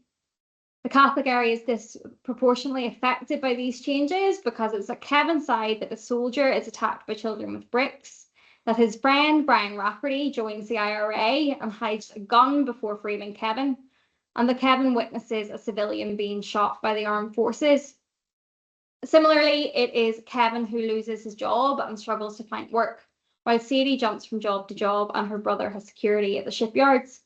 The Catholic area is disproportionately affected by these changes because it's at Kevin's side that a soldier is attacked by children with bricks, that his friend Brian Rafferty joins the IRA and hides a gun before freeing Kevin, and that Kevin witnesses a civilian being shot by the armed forces. Similarly, it is Kevin who loses his job and struggles to find work, while Sadie jumps from job to job and her brother has security at the shipyards.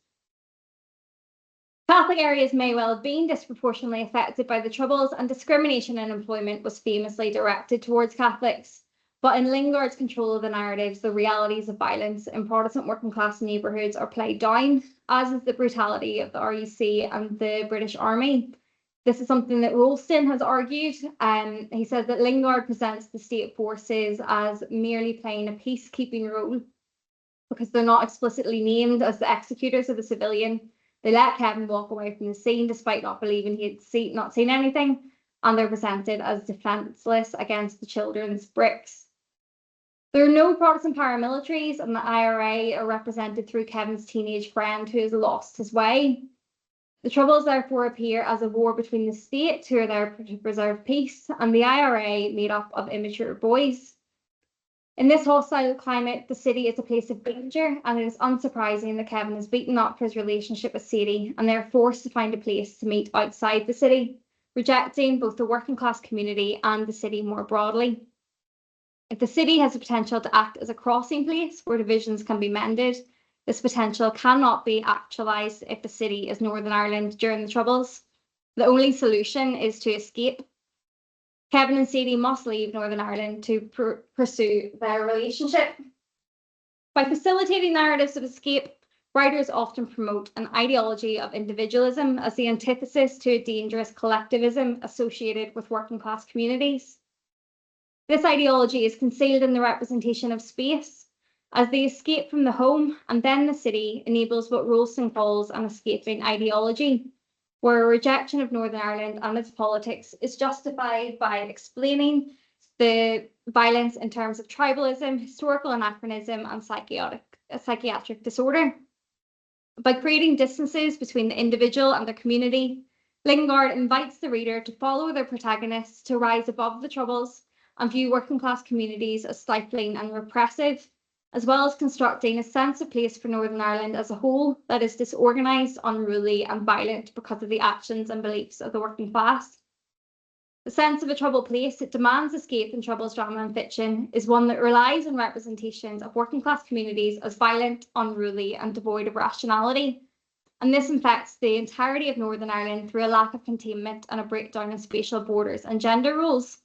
Catholic areas may well have been disproportionately affected by the Troubles, and discrimination in employment was famously directed towards Catholics. But in Lingard's control of the narratives, the realities of violence in Protestant working class neighbourhoods are played down, as is the brutality of the RUC and the British Army. This is something that Rolston has argued. He says that Lingard presents the state forces as merely playing a peacekeeping role because they're not explicitly named as the executors of the civilian. They let Kevin walk away from the scene despite not believing he had not seen anything, and they're presented as defenceless against the children's bricks. There are no Protestant paramilitaries, and the IRA are represented through Kevin's teenage friend who has lost his way. The Troubles therefore appear as a war between the state, who are there to preserve peace, and the IRA made up of immature boys. In this hostile climate, the city is a place of danger, and it is unsurprising that Kevin is beaten up for his relationship with Sadie, and they are forced to find a place to meet outside the city, rejecting both the working class community and the city more broadly. If the city has the potential to act as a crossing place where divisions can be mended, this potential cannot be actualised if the city is Northern Ireland during the Troubles. The only solution is to escape. Kevin and Sadie must leave Northern Ireland to pursue their relationship. By facilitating narratives of escape, writers often promote an ideology of individualism as the antithesis to a dangerous collectivism associated with working class communities. This ideology is concealed in the representation of space, as the escape from the home and then the city enables what Rolston calls an escaping ideology, where a rejection of Northern Ireland and its politics is justified by explaining the violence in terms of tribalism, historical anachronism, and psychiatric disorder. By creating distances between the individual and the community, Lingard invites the reader to follow their protagonists to rise above the Troubles and view working class communities as stifling and repressive, as well as constructing a sense of place for Northern Ireland as a whole that is disorganised, unruly and violent because of the actions and beliefs of the working class. The sense of a troubled place that demands escape in Troubles drama and fiction is one that relies on representations of working class communities as violent, unruly and devoid of rationality. And this infects the entirety of Northern Ireland through a lack of containment and a breakdown in spatial borders and gender roles.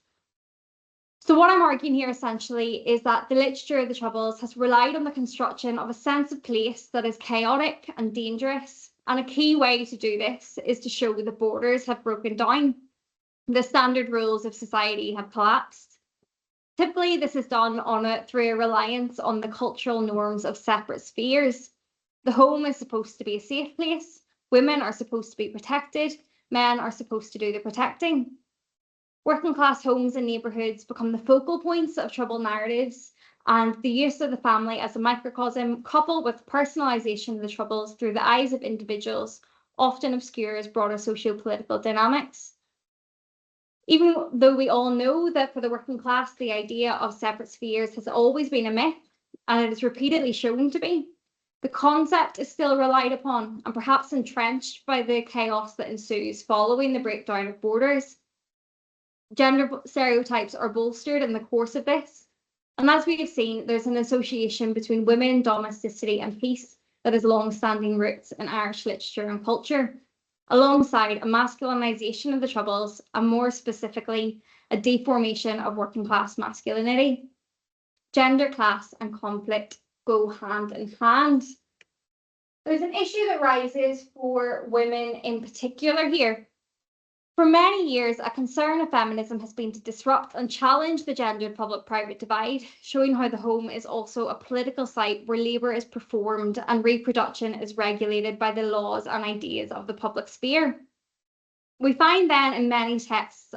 So what I'm arguing here essentially is that the literature of the Troubles has relied on the construction of a sense of place that is chaotic and dangerous. And a key way to do this is to show the borders have broken down. The standard rules of society have collapsed. Typically, this is done through a reliance on the cultural norms of separate spheres. The home is supposed to be a safe place. Women are supposed to be protected. Men are supposed to do the protecting. Working class homes and neighbourhoods become the focal points of troubled narratives, and the use of the family as a microcosm, coupled with personalisation of the Troubles through the eyes of individuals, often obscures broader socio-political dynamics. Even though we all know that for the working class, the idea of separate spheres has always been a myth, and it is repeatedly shown to be, the concept is still relied upon and perhaps entrenched by the chaos that ensues following the breakdown of borders. Gender stereotypes are bolstered in the course of this, and as we have seen, there's an association between women, domesticity and peace that has long-standing roots in Irish literature and culture, alongside a masculinization of the Troubles, and more specifically, a deformation of working class masculinity. Gender, class, and conflict go hand in hand. There's an issue that rises for women in particular here. For many years, a concern of feminism has been to disrupt and challenge the gendered public-private divide, showing how the home is also a political site where labour is performed and reproduction is regulated by the laws and ideas of the public sphere. We find then in many texts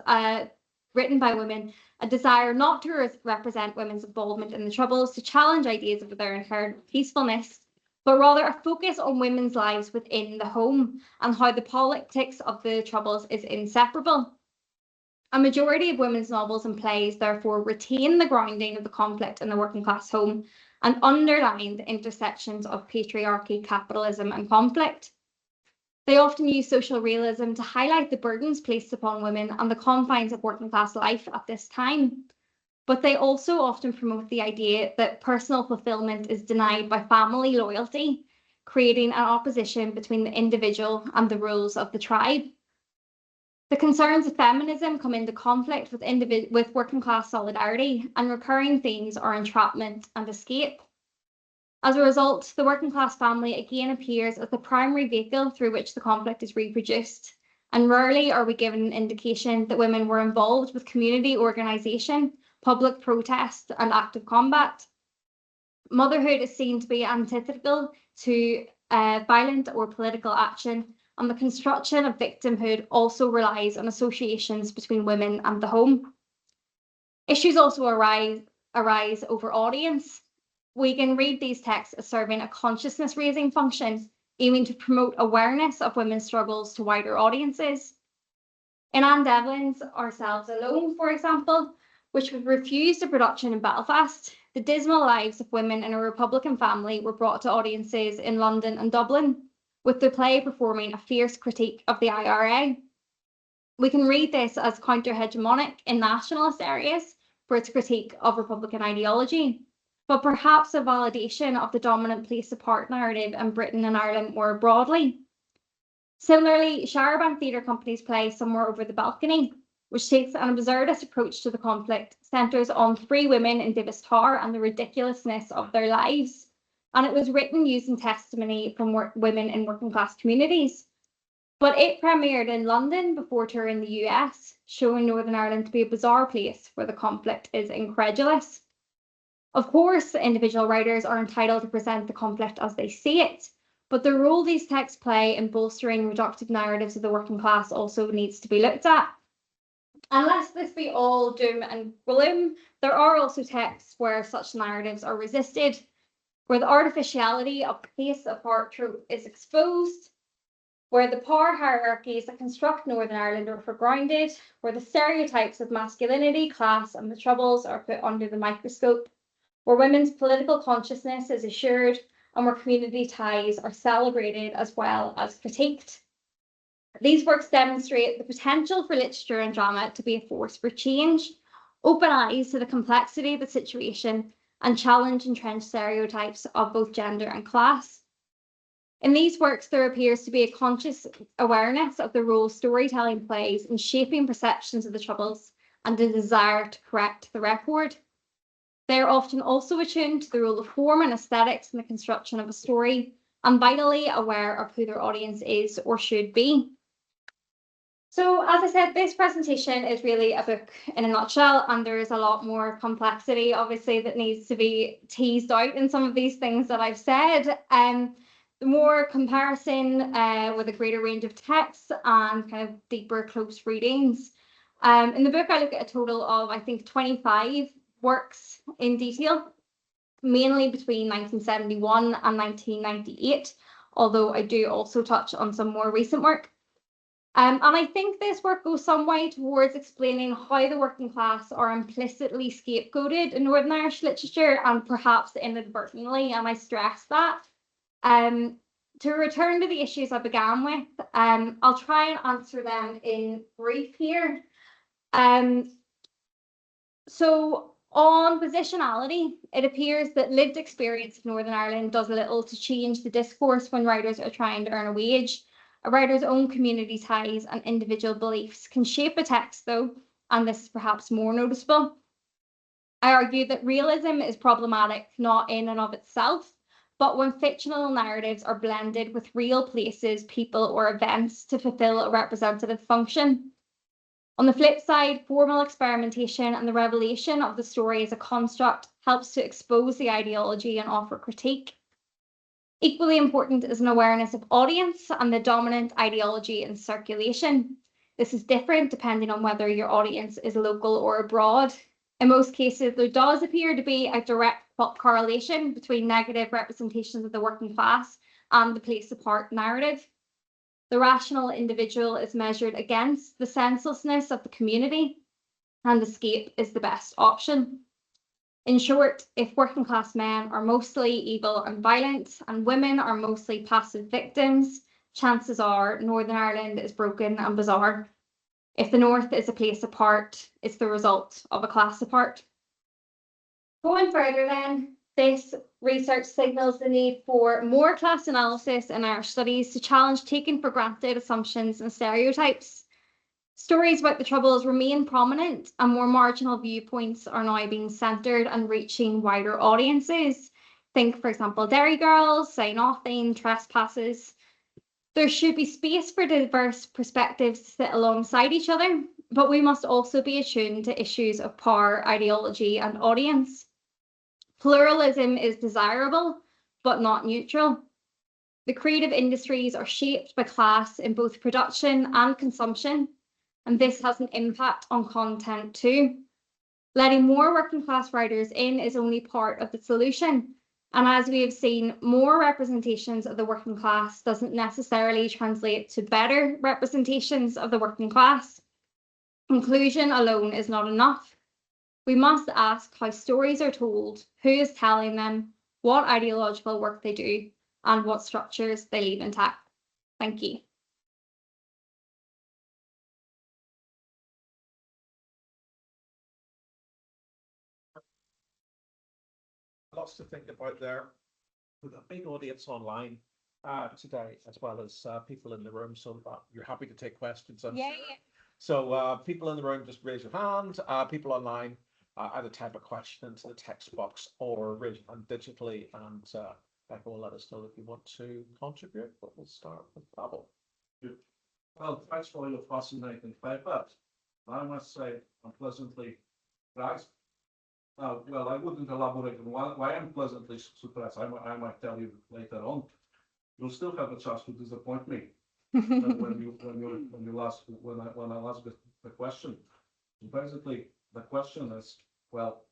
written by women a desire not to represent women's involvement in the Troubles, to challenge ideas of their inherent peacefulness, but rather a focus on women's lives within the home and how the politics of the Troubles is inseparable. A majority of women's novels and plays therefore retain the grounding of the conflict in the working class home and underline the intersections of patriarchy, capitalism and conflict. They often use social realism to highlight the burdens placed upon women and the confines of working class life at this time. But they also often promote the idea that personal fulfillment is denied by family loyalty, creating an opposition between the individual and the rules of the tribe. The concerns of feminism come into conflict with working class solidarity, and recurring themes are entrapment and escape. As a result, the working class family again appears as the primary vehicle through which the conflict is reproduced, and rarely are we given an indication that women were involved with community organisation, public protest and active combat. Motherhood is seen to be antithetical to violent or political action, and the construction of victimhood also relies on associations between women and the home. Issues also arise over audience. We can read these texts as serving a consciousness-raising function, aiming to promote awareness of women's struggles to wider audiences. In Anne Devlin's Ourselves Alone, for example, which was refused a production in Belfast, the dismal lives of women in a Republican family were brought to audiences in London and Dublin, with the play performing a fierce critique of the IRA. We can read this as counter-hegemonic in nationalist areas for its critique of Republican ideology, but perhaps a validation of the dominant place-apart narrative in Britain and Ireland more broadly. Similarly, Sharabank Theatre Company's play Somewhere Over the Balcony, which takes an absurdist approach to the conflict, centres on three women in Divis Tower and the ridiculousness of their lives. And it was written using testimony from women in working class communities. But it premiered in London before touring the US, showing Northern Ireland to be a bizarre place where the conflict is incredulous. Of course, individual writers are entitled to present the conflict as they see it, but the role these texts play in bolstering reductive narratives of the working class also needs to be looked at. And lest this be all doom and gloom, there are also texts where such narratives are resisted, where the artificiality of the place-apart trope is exposed, where the power hierarchies that construct Northern Ireland are foregrounded, where the stereotypes of masculinity, class, and the Troubles are put under the microscope, where women's political consciousness is assured and where community ties are celebrated as well as critiqued. These works demonstrate the potential for literature and drama to be a force for change, open eyes to the complexity of the situation, and challenge entrenched stereotypes of both gender and class. In these works, there appears to be a conscious awareness of the role storytelling plays in shaping perceptions of the Troubles and a desire to correct the record. They are often also attuned to the role of form and aesthetics in the construction of a story, and vitally aware of who their audience is or should be. So, as I said, this presentation is really a book in a nutshell, and there is a lot more complexity, obviously, that needs to be teased out in some of these things that I've said. The more comparison with a greater range of texts and kind of deeper, close readings. In the book, I look at a total of, I think, 25 works in detail, mainly between 1971 and 1998, although I do also touch on some more recent work. And I think this work goes some way towards explaining how the working class are implicitly scapegoated in Northern Irish literature, and perhaps inadvertently, and I stress that. To return to the issues I began with, I'll try and answer them in brief here. So on positionality, it appears that lived experience of Northern Ireland does little to change the discourse when writers are trying to earn a wage. A writer's own community ties and individual beliefs can shape a text, though, and this is perhaps more noticeable. I argue that realism is problematic not in and of itself, but when fictional narratives are blended with real places, people, or events to fulfill a representative function. On the flip side, formal experimentation and the revelation of the story as a construct helps to expose the ideology and offer critique. Equally important is an awareness of audience and the dominant ideology in circulation. This is different depending on whether your audience is local or abroad. In most cases, there does appear to be a direct correlation between negative representations of the working class and the place apart narrative. The rational individual is measured against the senselessness of the community, and escape is the best option. In short, if working class men are mostly evil and violent, and women are mostly passive victims, chances are Northern Ireland is broken and bizarre. If the North is a place apart, it's the result of a class apart. Going further then, this research signals the need for more class analysis in Irish studies to challenge taken for granted assumptions and stereotypes. Stories about the Troubles remain prominent, and more marginal viewpoints are now being centred and reaching wider audiences. Think, for example, Derry Girls, Say Nothing, Trespasses. There should be space for diverse perspectives to sit alongside each other, but we must also be attuned to issues of power, ideology, and audience. Pluralism is desirable, but not neutral. The creative industries are shaped by class in both production and consumption, and this has an impact on content too. Letting more working class writers in is only part of the solution. And as we have seen, more representations of the working class doesn't necessarily translate to better representations of the working class. Inclusion alone is not enough. We must ask how stories are told, who is telling them, what ideological work they do, and what structures they leave intact. Thank you. Lots to think about there, with a big audience online today, as well as people in the room. So you're happy to take questions, I'm sure. So people in the room, just raise your hand. People online, either type a question into the text box or raise your hand digitally, and Becca will let us know if you want to contribute. But we'll start with Babel. Well, thanks for your fascinating paper. I must say, I'm pleasantly surprised. Well, I wouldn't elaborate on why I'm pleasantly surprised. I might tell you later on. You'll still have a chance to disappoint me when I ask the question. Basically, the question is, well,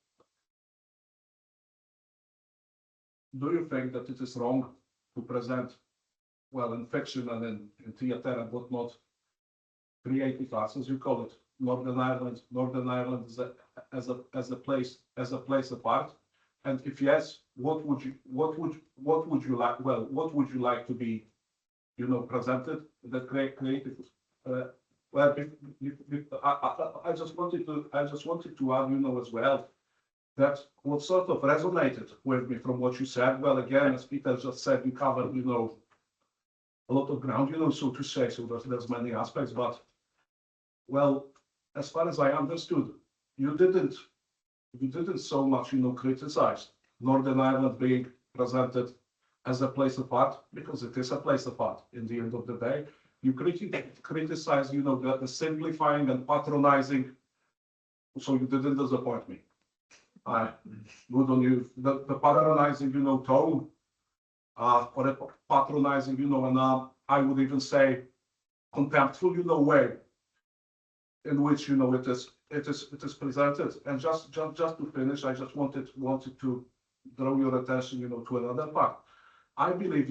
do you think that it is wrong to present, well, in fiction and in theatre and whatnot, creative arts, as you call it, Northern Ireland as a place apart, And if yes, what would you like? Well, what would you like to be, presented? The creative. Well, I just wanted to add, as well, that what sort of resonated with me from what you said. Well, again, as Peter just said, you covered, a lot of ground, so to say. So there's many aspects, but well, as far as I understood, you didn't so much, criticize Northern Ireland being presented as a place apart, because it is a place apart in the end of the day. You criticize, the simplifying and patronizing. So you didn't disappoint me. Good on you. The patronizing, tone, or a patronizing, and I would even say contemptful, way in which it is presented. And just to finish, I just wanted to draw your attention, to another part. I believe,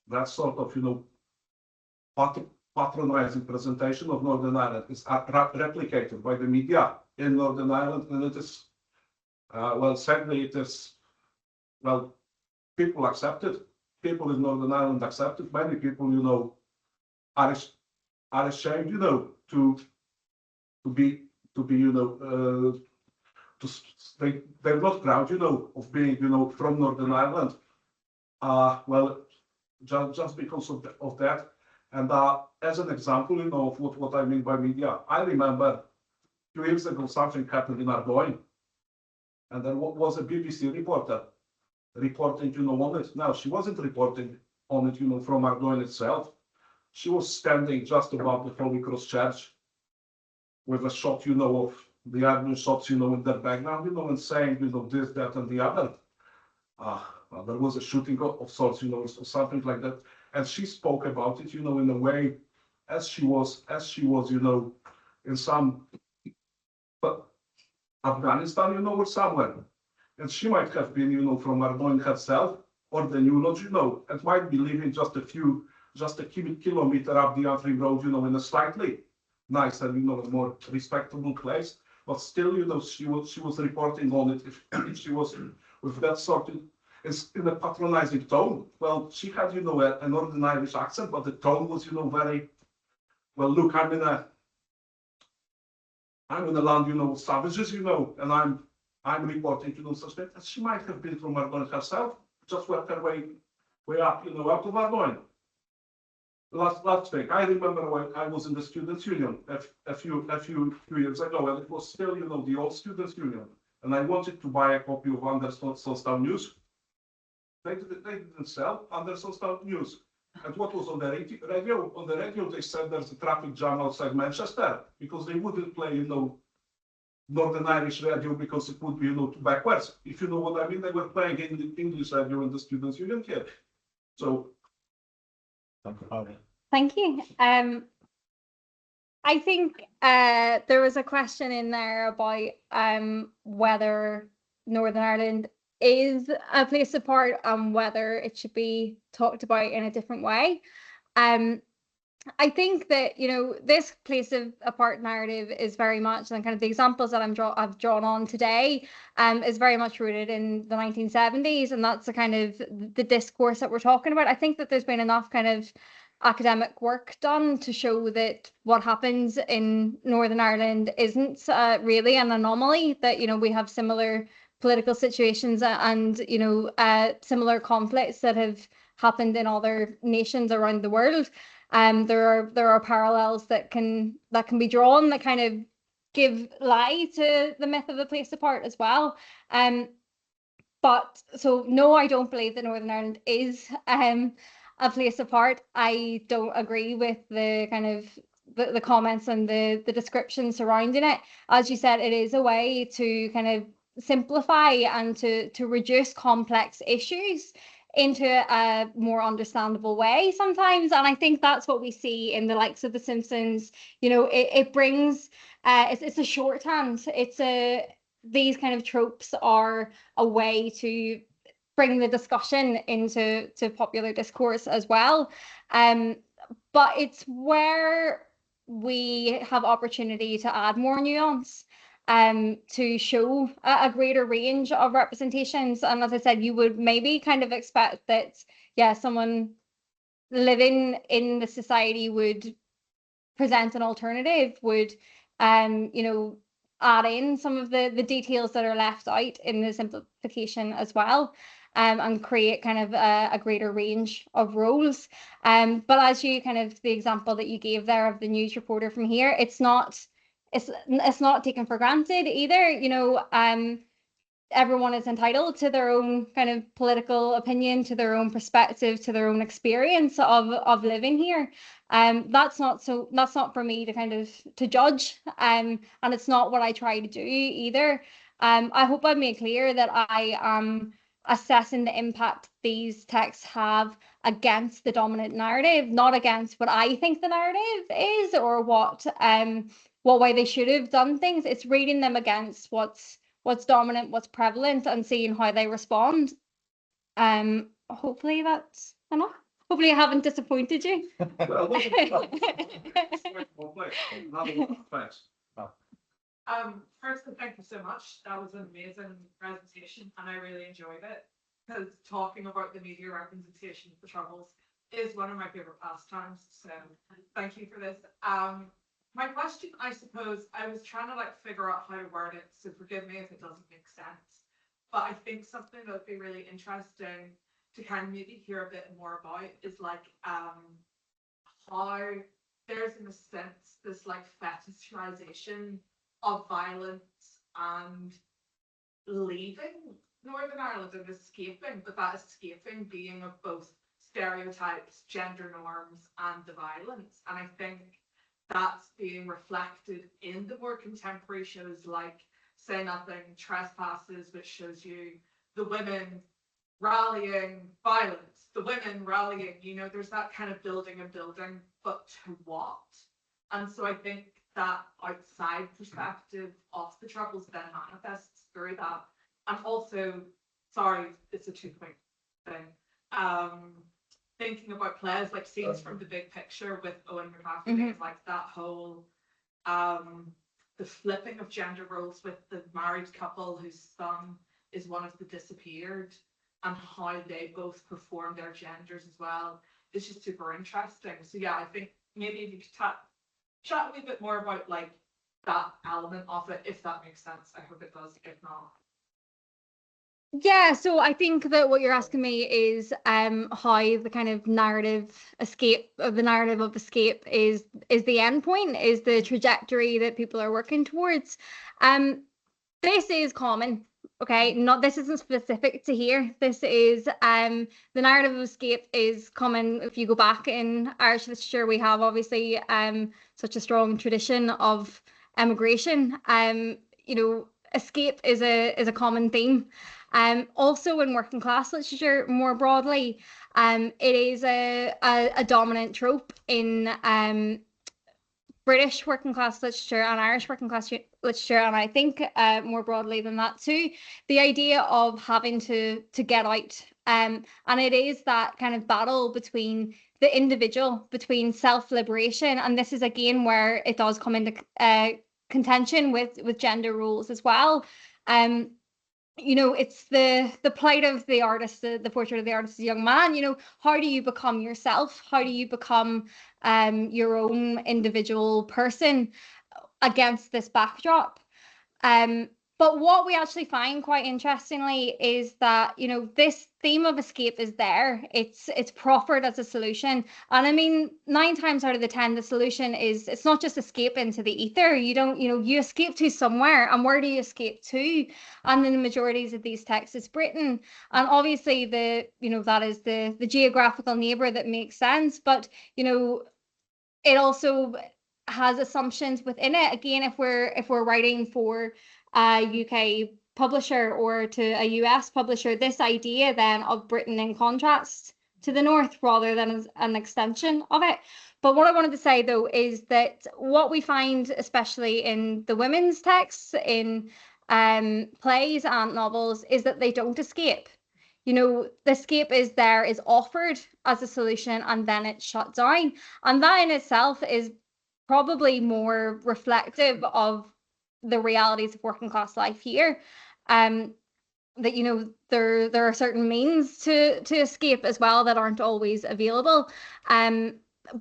that sort of, patronizing presentation of Northern Ireland is replicated by the media in Northern Ireland, and it is, well, sadly, it is, well, people accept it. People in Northern Ireland accept it. Many people, are ashamed, to be, they're not proud, of being, from Northern Ireland. Well, just because of that. And as an example, of what I mean by media, I remember 2 years ago something happened in Galway, and there was a BBC reporter reporting, on it. Now, she wasn't reporting on it, from Galway itself. She was standing just above the Holy Cross Church with a shot, of the Army shots, in their background, and saying, this, that, and the other. Well, there was a shooting of sorts, or something like that. And she spoke about it, in a way as she was, in some Afghanistan, or somewhere. And she might have been, from Ardoin herself, or the New Lodge, and might be living just a kilometer up the Antrim Road, in a slightly nicer, more respectable place. But still, she was reporting on it. If she was with that sort of, in a patronizing tone. Well, she had, a Northern Irish accent, but the tone was, very, well, look, I'm in a land, of savages, and I'm reporting, such that she might have been from Ardoin herself, just worked her way up, out of Ardoin. Last thing, I remember when I was in the Students' Union a few years ago, and it was still, the old Students' Union, and I wanted to buy a copy of Andersonstown News. They didn't sell Andersonstown News. And what was on the radio? On the radio, they said there's a traffic jam outside Manchester, because they wouldn't play, Northern Irish radio, because it would be, too backwards. If you know what I mean, they were playing in the English radio in the Students' Union here. So. Thank you. I think there was a question in there about whether Northern Ireland is a place apart and whether it should be talked about in a different way. I think that, this place of apart narrative is very much, and kind of the examples that I've drawn on today, is very much rooted in the 1970s, and that's the kind of the discourse that we're talking about. I think that there's been enough kind of academic work done to show that what happens in Northern Ireland isn't really an anomaly, that, we have similar political situations and, similar conflicts that have happened in other nations around the world. There are parallels that can be drawn that kind of give lie to the myth of the place apart as well. But so no, I don't believe that Northern Ireland is a place apart. I don't agree with the kind of the comments and the description surrounding it. As you said, it is a way to kind of simplify and to reduce complex issues into a more understandable way sometimes, and I think that's what we see in the likes of The Simpsons. It brings it's a shorthand. These kind of tropes are a way to bring the discussion into popular discourse as well, but it's where we have opportunity to add more nuance. to show a greater range of representations. And as I said, you would maybe kind of expect that, yeah, someone living in the society would present an alternative, would add in some of the details that are left out in the simplification as well, and create kind of a greater range of roles. But as you kind of, the example that you gave there of the news reporter from here, it's not taken for granted either. Everyone is entitled to their own kind of political opinion, to their own perspective, to their own experience of living here. That's not for me to kind of to judge. And it's not what I try to do either. I hope I've made clear that I am assessing the impact these texts have against the dominant narrative, not against what I think the narrative is or what way they should have done things. It's reading them against what's dominant, what's prevalent, and seeing how they respond. Hopefully that's enough. Hopefully I haven't disappointed you. Well, thanks. Firstly, thank you so much. That was an amazing presentation and I really enjoyed it, because talking about the media representation of the Troubles is one of my favorite pastimes. So thank you for this. My question, I suppose, I was trying to figure out how to word it, so forgive me if it doesn't make sense. But I think something that would be really interesting to kind of maybe hear a bit more about is how there's in a sense this fetishization of violence and leaving Northern Ireland and escaping, but that escaping being of both stereotypes, gender norms, and the violence. And I think that's being reflected in the more contemporary shows like Say Nothing, Trespasses, which shows you the women rallying violence, the women rallying, there's that kind of building and building, but to what? And so I think that outside perspective of the Troubles then manifests through that. And also, sorry, it's a 2-point thing. Thinking about plays like Scenes from the Big Picture with Owen McCaffrey, that whole the flipping of gender roles with the married couple whose son is one of the disappeared, and how they both perform their genders as well is just super interesting. So yeah, I think maybe if you could chat a wee bit more about that element of it, if that makes sense. I hope it does. If not. Yeah, so I think that what you're asking me is how the kind of narrative of escape is the end point, is the trajectory that people are working towards. This is common, okay? This isn't specific to here. This is the narrative of escape is common. If you go back in Irish literature, we have obviously such a strong tradition of emigration. Escape is a common theme. Also in working class literature more broadly, it is a dominant trope in British working class literature and Irish working class literature, and I think more broadly than that too, the idea of having to get out. And it is that kind of battle between the individual, between self-liberation, and this is again where it does come into contention with gender roles as well. It's the plight of the artist, the portrait of the artist as a young man. How do you become yourself? How do you become your own individual person against this backdrop? But what we actually find quite interestingly is that, this theme of escape is there. It's proffered as a solution. And I mean, 9 times out of the 10, the solution is, it's not just escape into the ether. You escape to somewhere. And where do you escape to? And in the majorities of these texts, it's Britain. And obviously that is the geographical neighbor that makes sense. But, it also has assumptions within it. Again, if we're writing for a UK publisher or to a US publisher, this idea then of Britain in contrast to the north rather than as an extension of it. But what I wanted to say though is that what we find, especially in the women's texts, in plays and novels, is that they don't escape. The escape is offered as a solution and then it's shut down. And that in itself is probably more reflective of the realities of working class life here. That, you know, there are certain means to escape as well that aren't always available.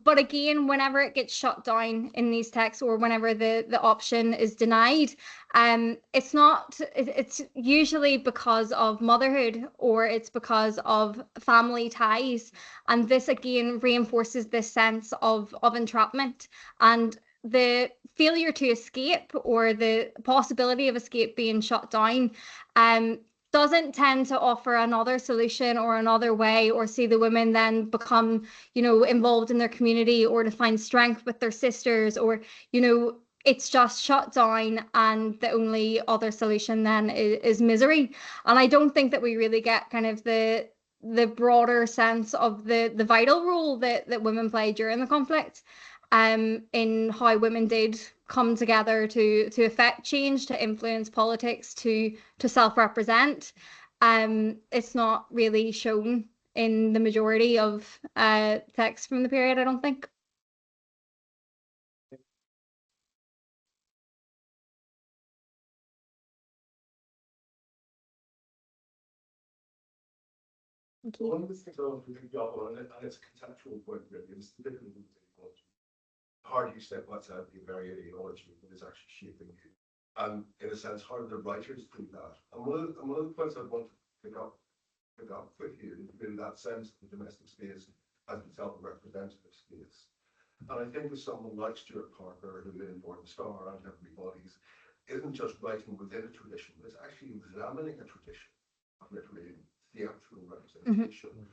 But again, whenever it gets shut down in these texts, or whenever the option is denied, it's usually because of motherhood, or it's because of family ties. And this again reinforces this sense of entrapment, and the failure to escape, or the possibility of escape being shut down, doesn't tend to offer another solution or another way, or see the women then become, you know, involved in their community, or to find strength with their sisters, or, you know, it's just shut down, and the only other solution then is misery. And I don't think that we really get kind of the broader sense of the vital role that women play during the conflict, in how women did come together to affect change, to influence politics, to self-represent. It's not really shown in the majority of texts from the period, I don't think. Thank you. One of the things I want to pick up on, and it's a conceptual point really, is the difference between ideology. How do you step outside the very ideology that is actually shaping you? And in a sense, how do the writers do that? And one of the points I want to pick up with you is in that sense, the domestic space as itself a representative space. And I think with someone like Stuart Parker, who in Born Star and Everybody's, isn't just writing within a tradition, but it's actually examining a tradition of literary theatrical representation.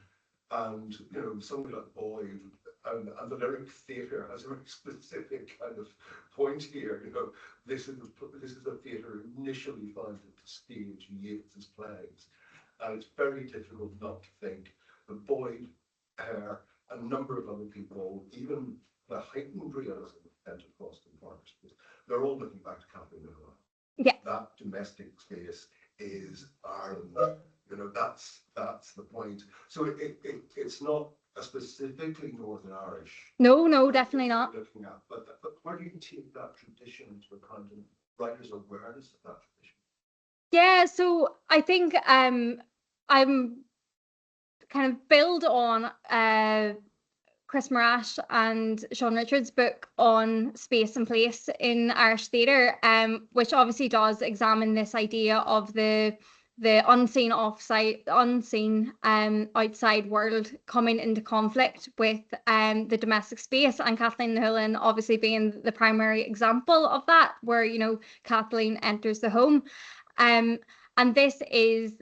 And, you know, somebody like Boyd and the lyric theatre has a very specific kind of point here. You know, this is a theatre initially founded to stage Yeats's plays. And it's very difficult not to think that Boyd, Hare, and a number of other people, even the heightened realism of Pentecost and Parker's, they're all looking back to Kathleen Nolan. Yeah. That domestic space is Ireland. You know, that's the point. So it's not a specifically Northern Irish. No, definitely not. Looking at, but where do you take that tradition into account and writers' awareness of that tradition? Yeah, so I think I'm kind of build on Chris Morash and Sean Richards' book on space and place in Irish theatre, which obviously does examine this idea of the unseen outside world coming into conflict with the domestic space, and Kathleen Nolan obviously being the primary example of that, where, you know, Kathleen enters the home. And this is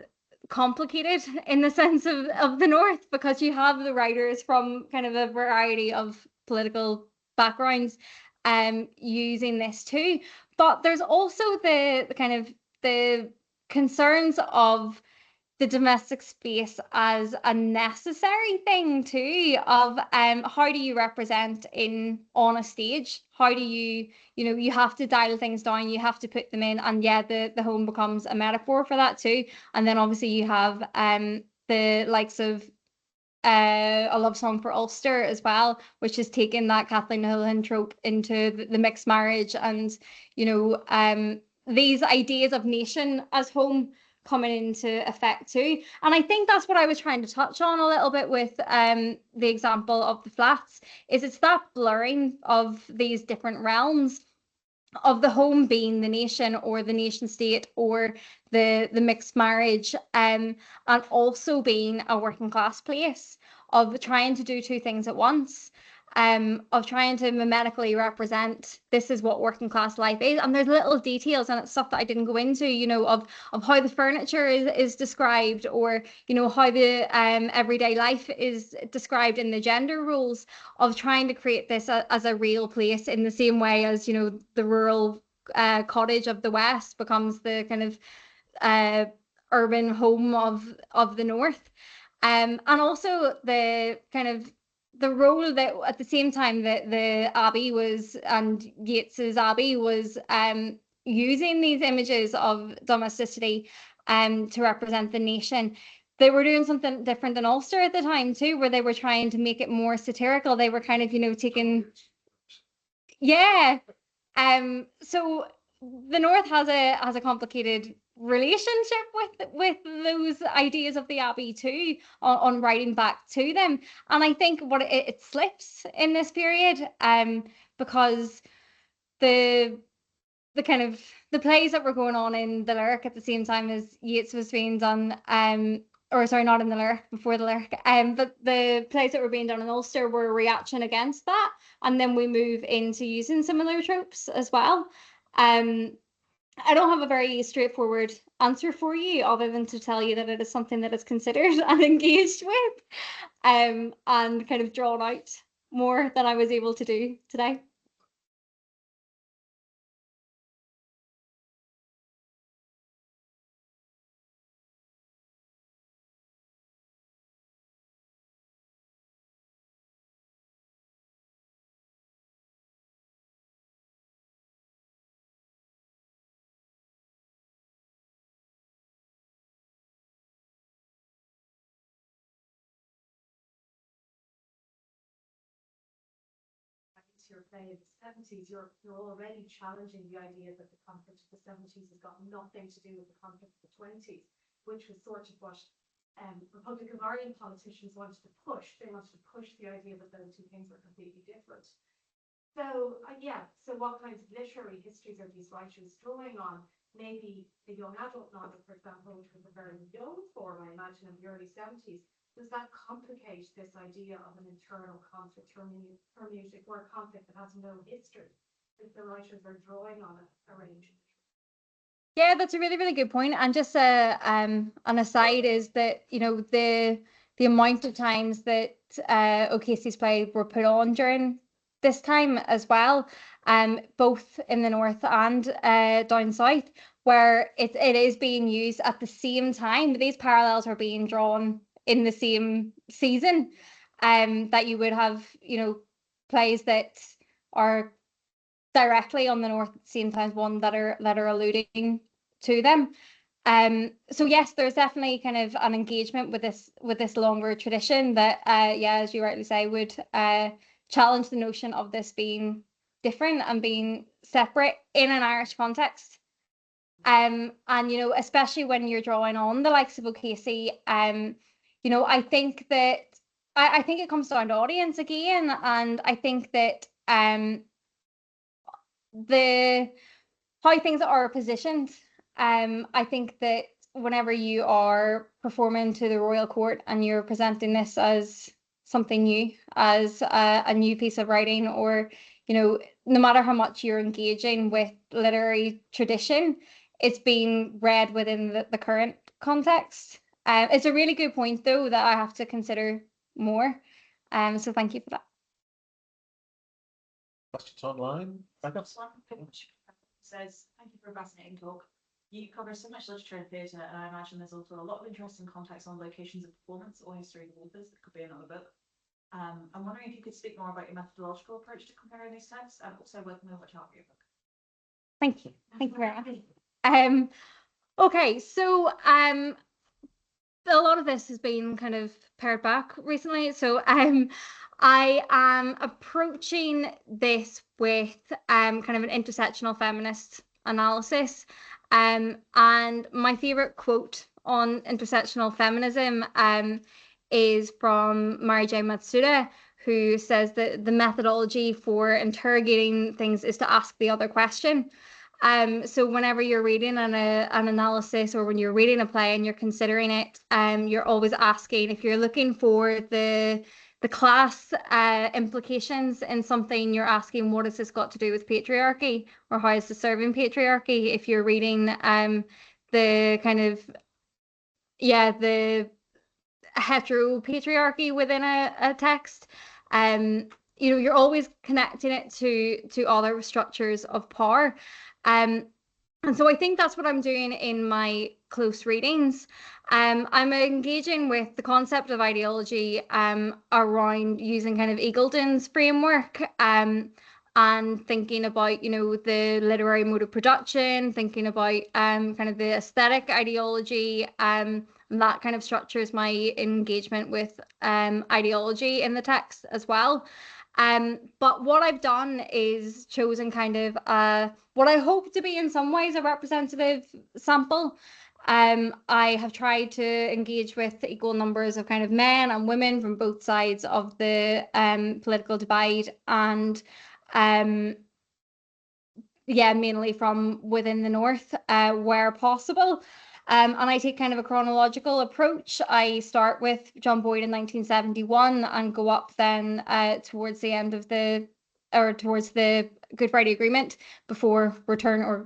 complicated in the sense of the North, because you have the writers from kind of a variety of political backgrounds using this too. But there's also the kind of the concerns of the domestic space as a necessary thing too, of how do you represent on a stage? How do you know, you have to dial things down, you have to put them in, and yeah, the home becomes a metaphor for that too. And then obviously you have the likes of A Love Song for Ulster as well, which has taken that Kathleen Nolan trope into the mixed marriage, and, you know, these ideas of nation as home coming into effect too. And I think that's what I was trying to touch on a little bit with the example of the flats, is it's that blurring of these different realms of the home being the nation, or the nation state, or the mixed marriage, and also being a working class place, of trying to do two things at once. Of trying to mimetically represent, this is what working class life is. And there's little details, and it's stuff that I didn't go into, you know, of how the furniture is described, or, you know, how the everyday life is described in the gender roles, of trying to create this as a real place, in the same way as, you know, the rural cottage of the West becomes the kind of urban home of the North. And also the kind of the role that at the same time that the Abbey was, and Yeats's Abbey was, using these images of domesticity to represent the nation, they were doing something different than Ulster at the time too, where they were trying to make it more satirical. They were kind of, you know, taking, yeah. So the North has a complicated relationship with those ideas of the Abbey too, on writing back to them. And I think what it slips in this period, because the kind of the plays that were going on in the Lyric at the same time as Yeats was being done, or sorry, not in the Lyric, before the Lyric, but the plays that were being done in Ulster were a reaction against that, and then we move into using similar tropes as well. I don't have a very straightforward answer for you, other than to tell you that it is something that is considered and engaged with, and kind of drawn out more than I was able to do today. Your play in the 70s, you're already challenging the idea that the conflict of the 70s has got nothing to do with the conflict of the 20s, which was sort of what Republican Party politicians wanted to push. They wanted to push the idea that those two things were completely different. So yeah, so what kinds of literary histories are these writers drawing on? Maybe the young adult novel, for example, which was a very young form, I imagine, in the early 70s. Does that complicate this idea of an internal conflict, hermeneutic, or a conflict that has no history, if the writers are drawing on a range? Yeah, that's a really, really good point. And just an aside is that, you know, the amount of times that O'Casey's plays were put on during this time as well, both in the north and down south, where it is being used at the same time. These parallels are being drawn in the same season, that you would have, you know, plays that are directly on the north at the same time as one that are alluding to them. So yes, there's definitely kind of an engagement with this longer tradition that yeah, as you rightly say, would challenge the notion of this being different and being separate in an Irish context. And you know, especially when you're drawing on the likes of O'Casey, you know, I think that I think it comes down to audience again, and I think that the how things are positioned. I think that whenever you are performing to the royal court and you're presenting this as something new, as a new piece of writing, or, you know, no matter how much you're engaging with literary tradition, it's being read within the current context. It's a really good point, though, that I have to consider more. So thank you for that. Questions online? Says, thank you for a fascinating talk. You cover so much literature and theatre, and I imagine there's also a lot of interesting context on locations of performance or history of authors that could be another book. I'm wondering if you could speak more about your methodological approach to comparing these texts, and also working with which part of your book. Thank you. Thank you very much. Okay, so a lot of this has been kind of pared back recently. So I am approaching this with kind of an intersectional feminist analysis. And my favorite quote on intersectional feminism is from Mary J. Matsuda, who says that the methodology for interrogating things is to ask the other question. So whenever you're reading an analysis, or when you're reading a play and you're considering it, you're always asking, if you're looking for the class implications in something, you're asking, what has this got to do with patriarchy, or how is this serving patriarchy? If you're reading the kind of, yeah, the heteropatriarchy within a text, you know, you're always connecting it to other structures of power. And so I think that's what I'm doing in my close readings. I'm engaging with the concept of ideology around using kind of Eagleton's framework, and thinking about, you know, the literary mode of production, thinking about kind of the aesthetic ideology, and that kind of structures my engagement with ideology in the text as well. But what I've done is chosen kind of what I hope to be in some ways a representative sample. I have tried to engage with equal numbers of kind of men and women from both sides of the political divide, and yeah, mainly from within the North, where possible. And I take kind of a chronological approach. I start with John Boyd in 1971 and go up then towards the end of towards the Good Friday Agreement before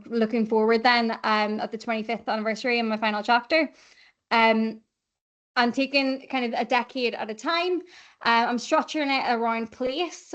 looking forward then at the 25th anniversary in my final chapter. I'm taking kind of a decade at a time. I'm structuring it around place.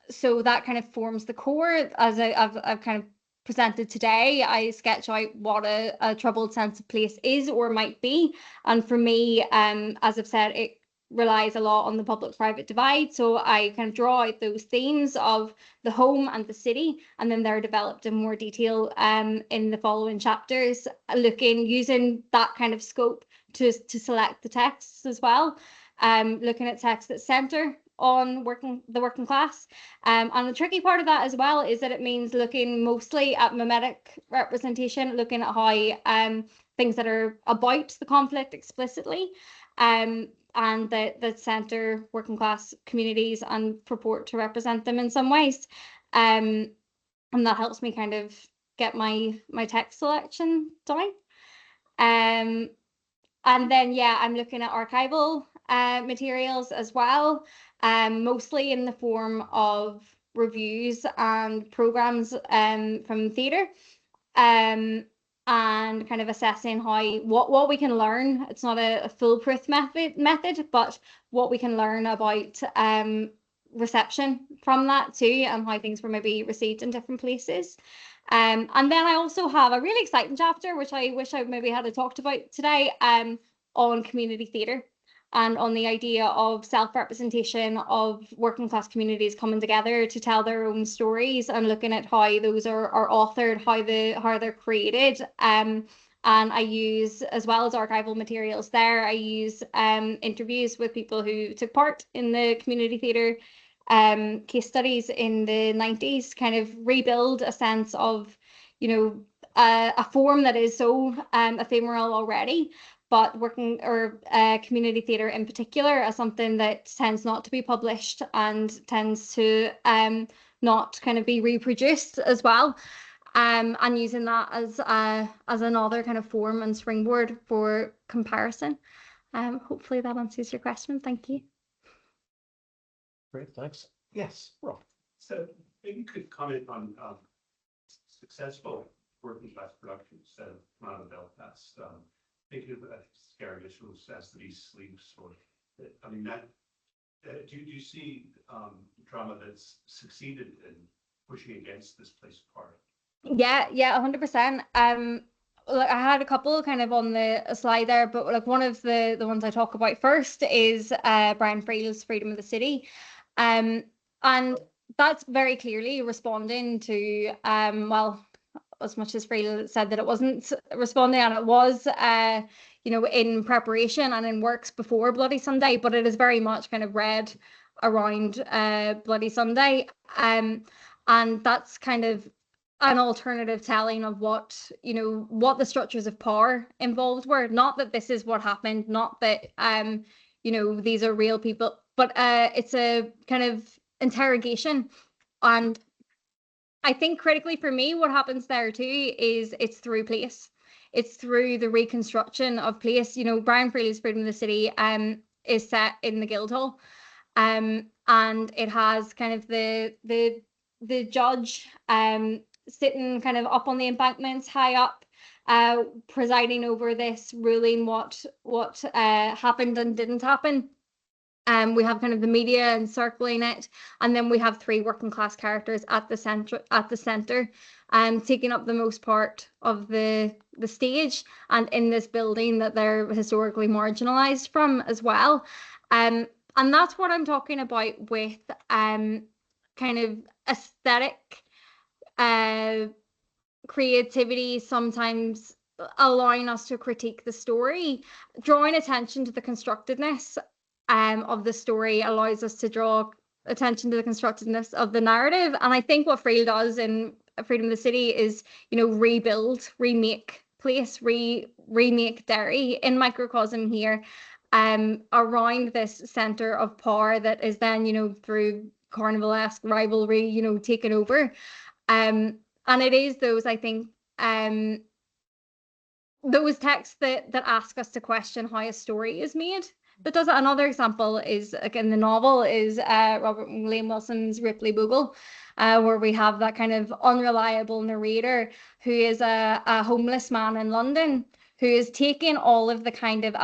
So that kind of forms the core as I've kind of presented today. I sketch out what a troubled sense of place is or might be. And for me, as I've said, it relies a lot on the public-private divide. So I kind of draw out those themes of the home and the city, and then they're developed in more detail in the following chapters, using that kind of scope to select the texts as well, looking at texts that centre on the working class. And the tricky part of that as well is that it means looking mostly at mimetic representation, looking at how things that are about the conflict explicitly, and that centre working class communities and purport to represent them in some ways. And that helps me kind of get my text selection down. And then, yeah, I'm looking at archival materials as well, mostly in the form of reviews and programmes from theatre, and kind of assessing what we can learn. It's not a foolproof method, but what we can learn about reception from that too, and how things were maybe received in different places. And then I also have a really exciting chapter, which I wish I maybe had talked about today, on community theatre and on the idea of self-representation of working class communities coming together to tell their own stories, and looking at how those are authored, how they're created. And I use, as well as archival materials there, I use interviews with people who took part in the community theatre case studies in the 90s, kind of rebuild a sense of, a form that is so ephemeral already, but community theatre in particular as something that tends not to be published and tends to not kind of be reproduced as well. And using that as another kind of form and springboard for comparison. Hopefully that answers your question. Thank you. Great, thanks. Yes, Rob. So maybe you could comment on successful working class productions that have come out of Belfast. Thinking of Ciara McAllister's As the Beast Sleeps, or I mean, do you see drama that's succeeded in pushing against this place apart? Yeah, 100%. Like I had a couple kind of on the slide there, but like one of the ones I talk about first is Brian Friel's Freedom of the City, and that's very clearly responding to well, as much as Friel said that it wasn't responding, and it was in preparation and in works before Bloody Sunday, but it is very much kind of read around Bloody Sunday, and that's kind of an alternative telling of what the structures of power involved were. Not that this is what happened, not that these are real people, but it's a kind of interrogation. And I think critically for me, what happens there too is it's through place. It's through the reconstruction of place. Brian Friel's Freedom of the City is set in the Guildhall, and it has kind of the judge sitting kind of up on the embankments high up, presiding over this, ruling what happened and didn't happen. We have kind of the media encircling it, and then we have three working class characters at the center, taking up the most part of the stage, and in this building that they're historically marginalized from as well. And that's what I'm talking about with kind of aesthetic creativity, sometimes allowing us to critique the story. Drawing attention to the constructedness of the story allows us to draw attention to the constructiveness of the narrative. And I think what Friel does in Freedom of the City is, rebuild, remake place, remake Derry in microcosm here, around this center of power that is then, through carnivalesque rivalry, taken over. And it is those, I think, those texts that ask us to question how a story is made. That does it. Another example is, again, the novel is Robert William Wilson's Ripley Bogle, where we have that kind of unreliable narrator who is a homeless man in London who is taking all of the kind of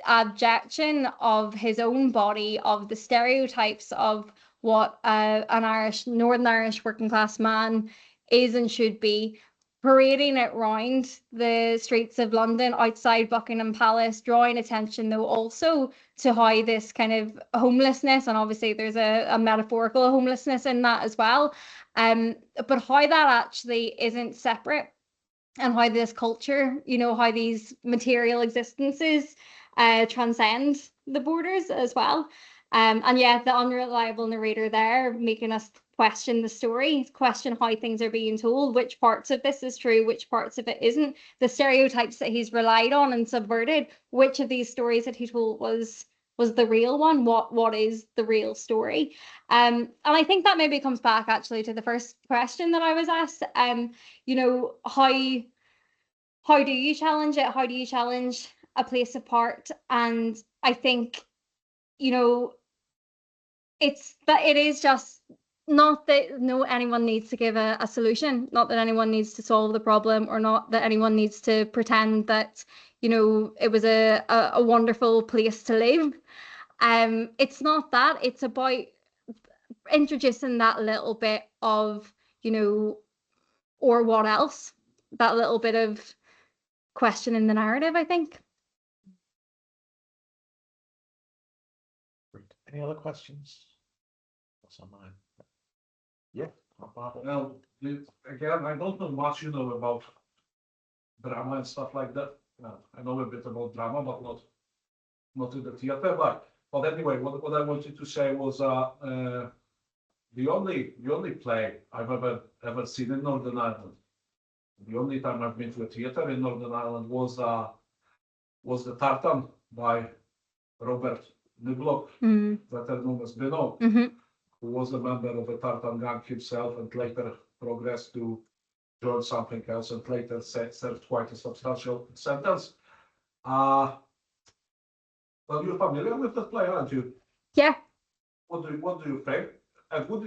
abjection of his own body, of the stereotypes of what an Northern Irish working class man is and should be, parading it round the streets of London outside Buckingham Palace, drawing attention though also to how this kind of homelessness, and obviously there's a metaphorical homelessness in that as well, but how that actually isn't separate, and how this culture, how these material existences transcend the borders as well. And yeah, the unreliable narrator there making us question the story, question how things are being told, which parts of this is true, which parts of it isn't, the stereotypes that he's relied on and subverted, which of these stories that he told was the real one, what is the real story. And I think that maybe comes back actually to the first question that I was asked, how do you challenge it? How do you challenge a place apart? And I think, it is just not that anyone needs to give a solution, not that anyone needs to solve the problem, or not that anyone needs to pretend that, it was a wonderful place to live. It's not that. It's about introducing that little bit of, or what else, that little bit of questioning the narrative, I think. Great. Any other questions? What's on mine? Yeah. Well, again, I don't know much, about drama and stuff like that. I know a bit about drama, but not in the theater. But anyway, what I wanted to say was the only play I've ever seen in Northern Ireland. The only time I've been to a theater in Northern Ireland was the Tartan by Robert Niblock, better known as Bino, who was a member of a Tartan gang himself and later progressed to join something else and later served quite a substantial sentence. Well, you're familiar with that play, aren't you? Yeah. What do you think? And what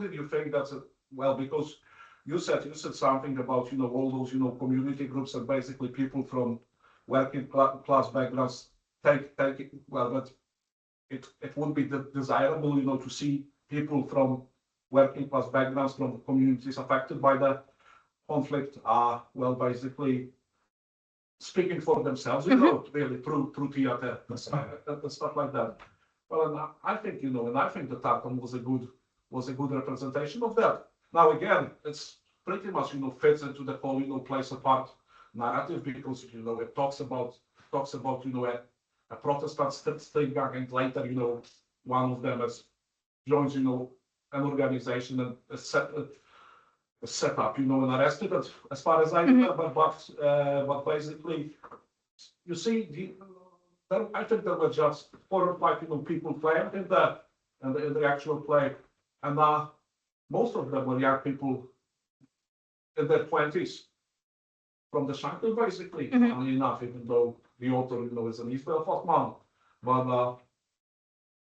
did you think that's well, because you said something about all those community groups and basically people from working class backgrounds take it well, but it would be desirable to see people from working class backgrounds from communities affected by the conflict are well basically speaking for themselves, really through theater and stuff like that. Well, and I think and I think the Tartan was a good representation of that. Now again, it's pretty much fits into the whole place apart narrative because it talks about a Protestant street gang and later one of them joins an organization and set up and arrested as far as I remember. But basically, you see, I think there were just 4 or 5 people playing in the actual play, and most of them were young people in their 20s from the Shankill, basically. Funny enough, even though the author is an East Belfast man. But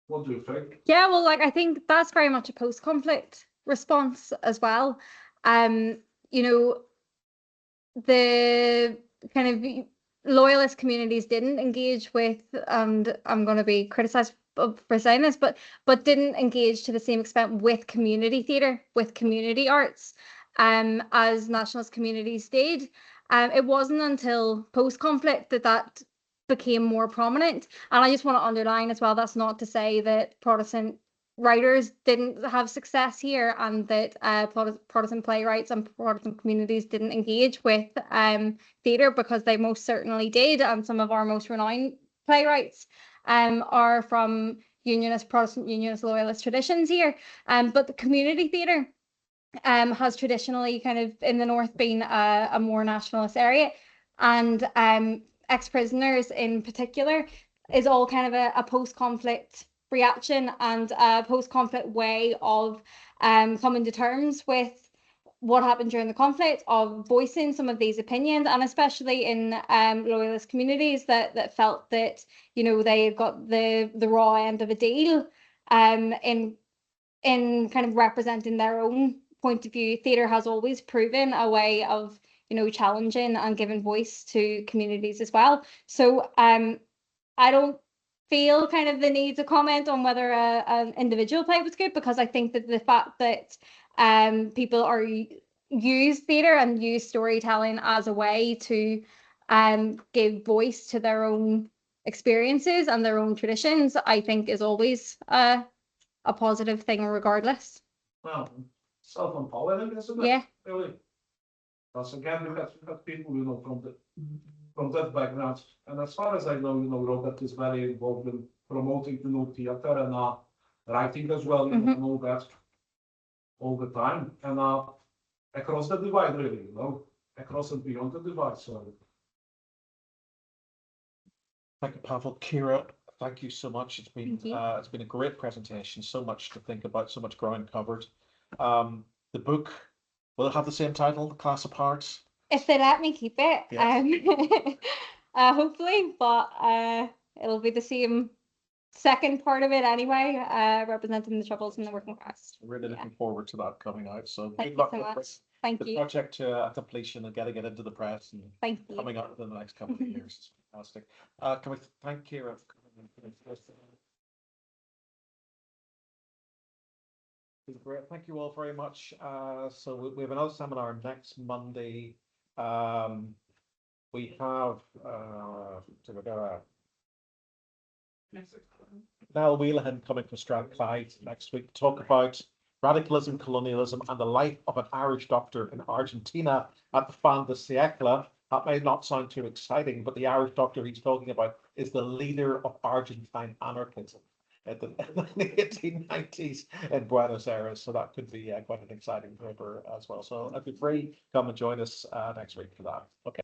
what do you think? Yeah, well, I think that's very much a post-conflict response as well. The kind of loyalist communities didn't engage with, and I'm going to be criticized for saying this, but didn't engage to the same extent with community theatre, with community arts, as nationalist communities did. It wasn't until post-conflict that became more prominent. And I just want to underline as well, that's not to say that Protestant writers didn't have success here and that Protestant playwrights and Protestant communities didn't engage with theatre, because they most certainly did. And some of our most renowned playwrights are from unionist, Protestant unionist, loyalist traditions here. But the community theatre has traditionally kind of in the north been a more nationalist area, and ex-prisoners in particular is all kind of a post-conflict reaction and a post-conflict way of coming to terms with what happened during the conflict, of voicing some of these opinions, and especially in loyalist communities that felt that, you know, they had got the raw end of a deal in kind of representing their own point of view. Theatre has always proven a way of, you know, challenging and giving voice to communities as well. So I don't feel kind of the need to comment on whether an individual play was good, because I think that the fact that people are use theatre and use storytelling as a way to give voice to their own experiences and their own traditions, I think is always a positive thing regardless. Well, self-empowering, isn't it? Yeah. Really. Because again, we've got people, you know, from that background. And as far as I know, you know, Robert is very involved in promoting, you know, theatre and writing as well, you know, and all that all the time. And across the divide, really, you know, across and beyond the divide. So Thank you, Pavel. Ciara, thank you so much. It's been a great presentation. So much to think about, so much ground covered. The book, will it have the same title, The Class Apart? If they let me keep it, Yes. hopefully, but it'll be the same second part of it anyway, representing the troubles in the working class. Really looking forward to that coming out. So Thank good you luck so with much. Thank the you. project to completion and getting it into the press and Thank you. coming out within the next couple of years. It's fantastic. Can we thank Ciara for coming in? Great. Thank you all very much. So we have another seminar next Monday. We have Niall Whelan coming from Strathclyde next week to talk about radicalism, colonialism, and the life of an Irish doctor in Argentina at the fin de siècle. That may not sound too exciting, but the Irish doctor he's talking about is the leader of Argentine anarchism in the 1890s in Buenos Aires. So that could be quite an exciting paper as well. So if you're free, come and join us next week for that. Okay.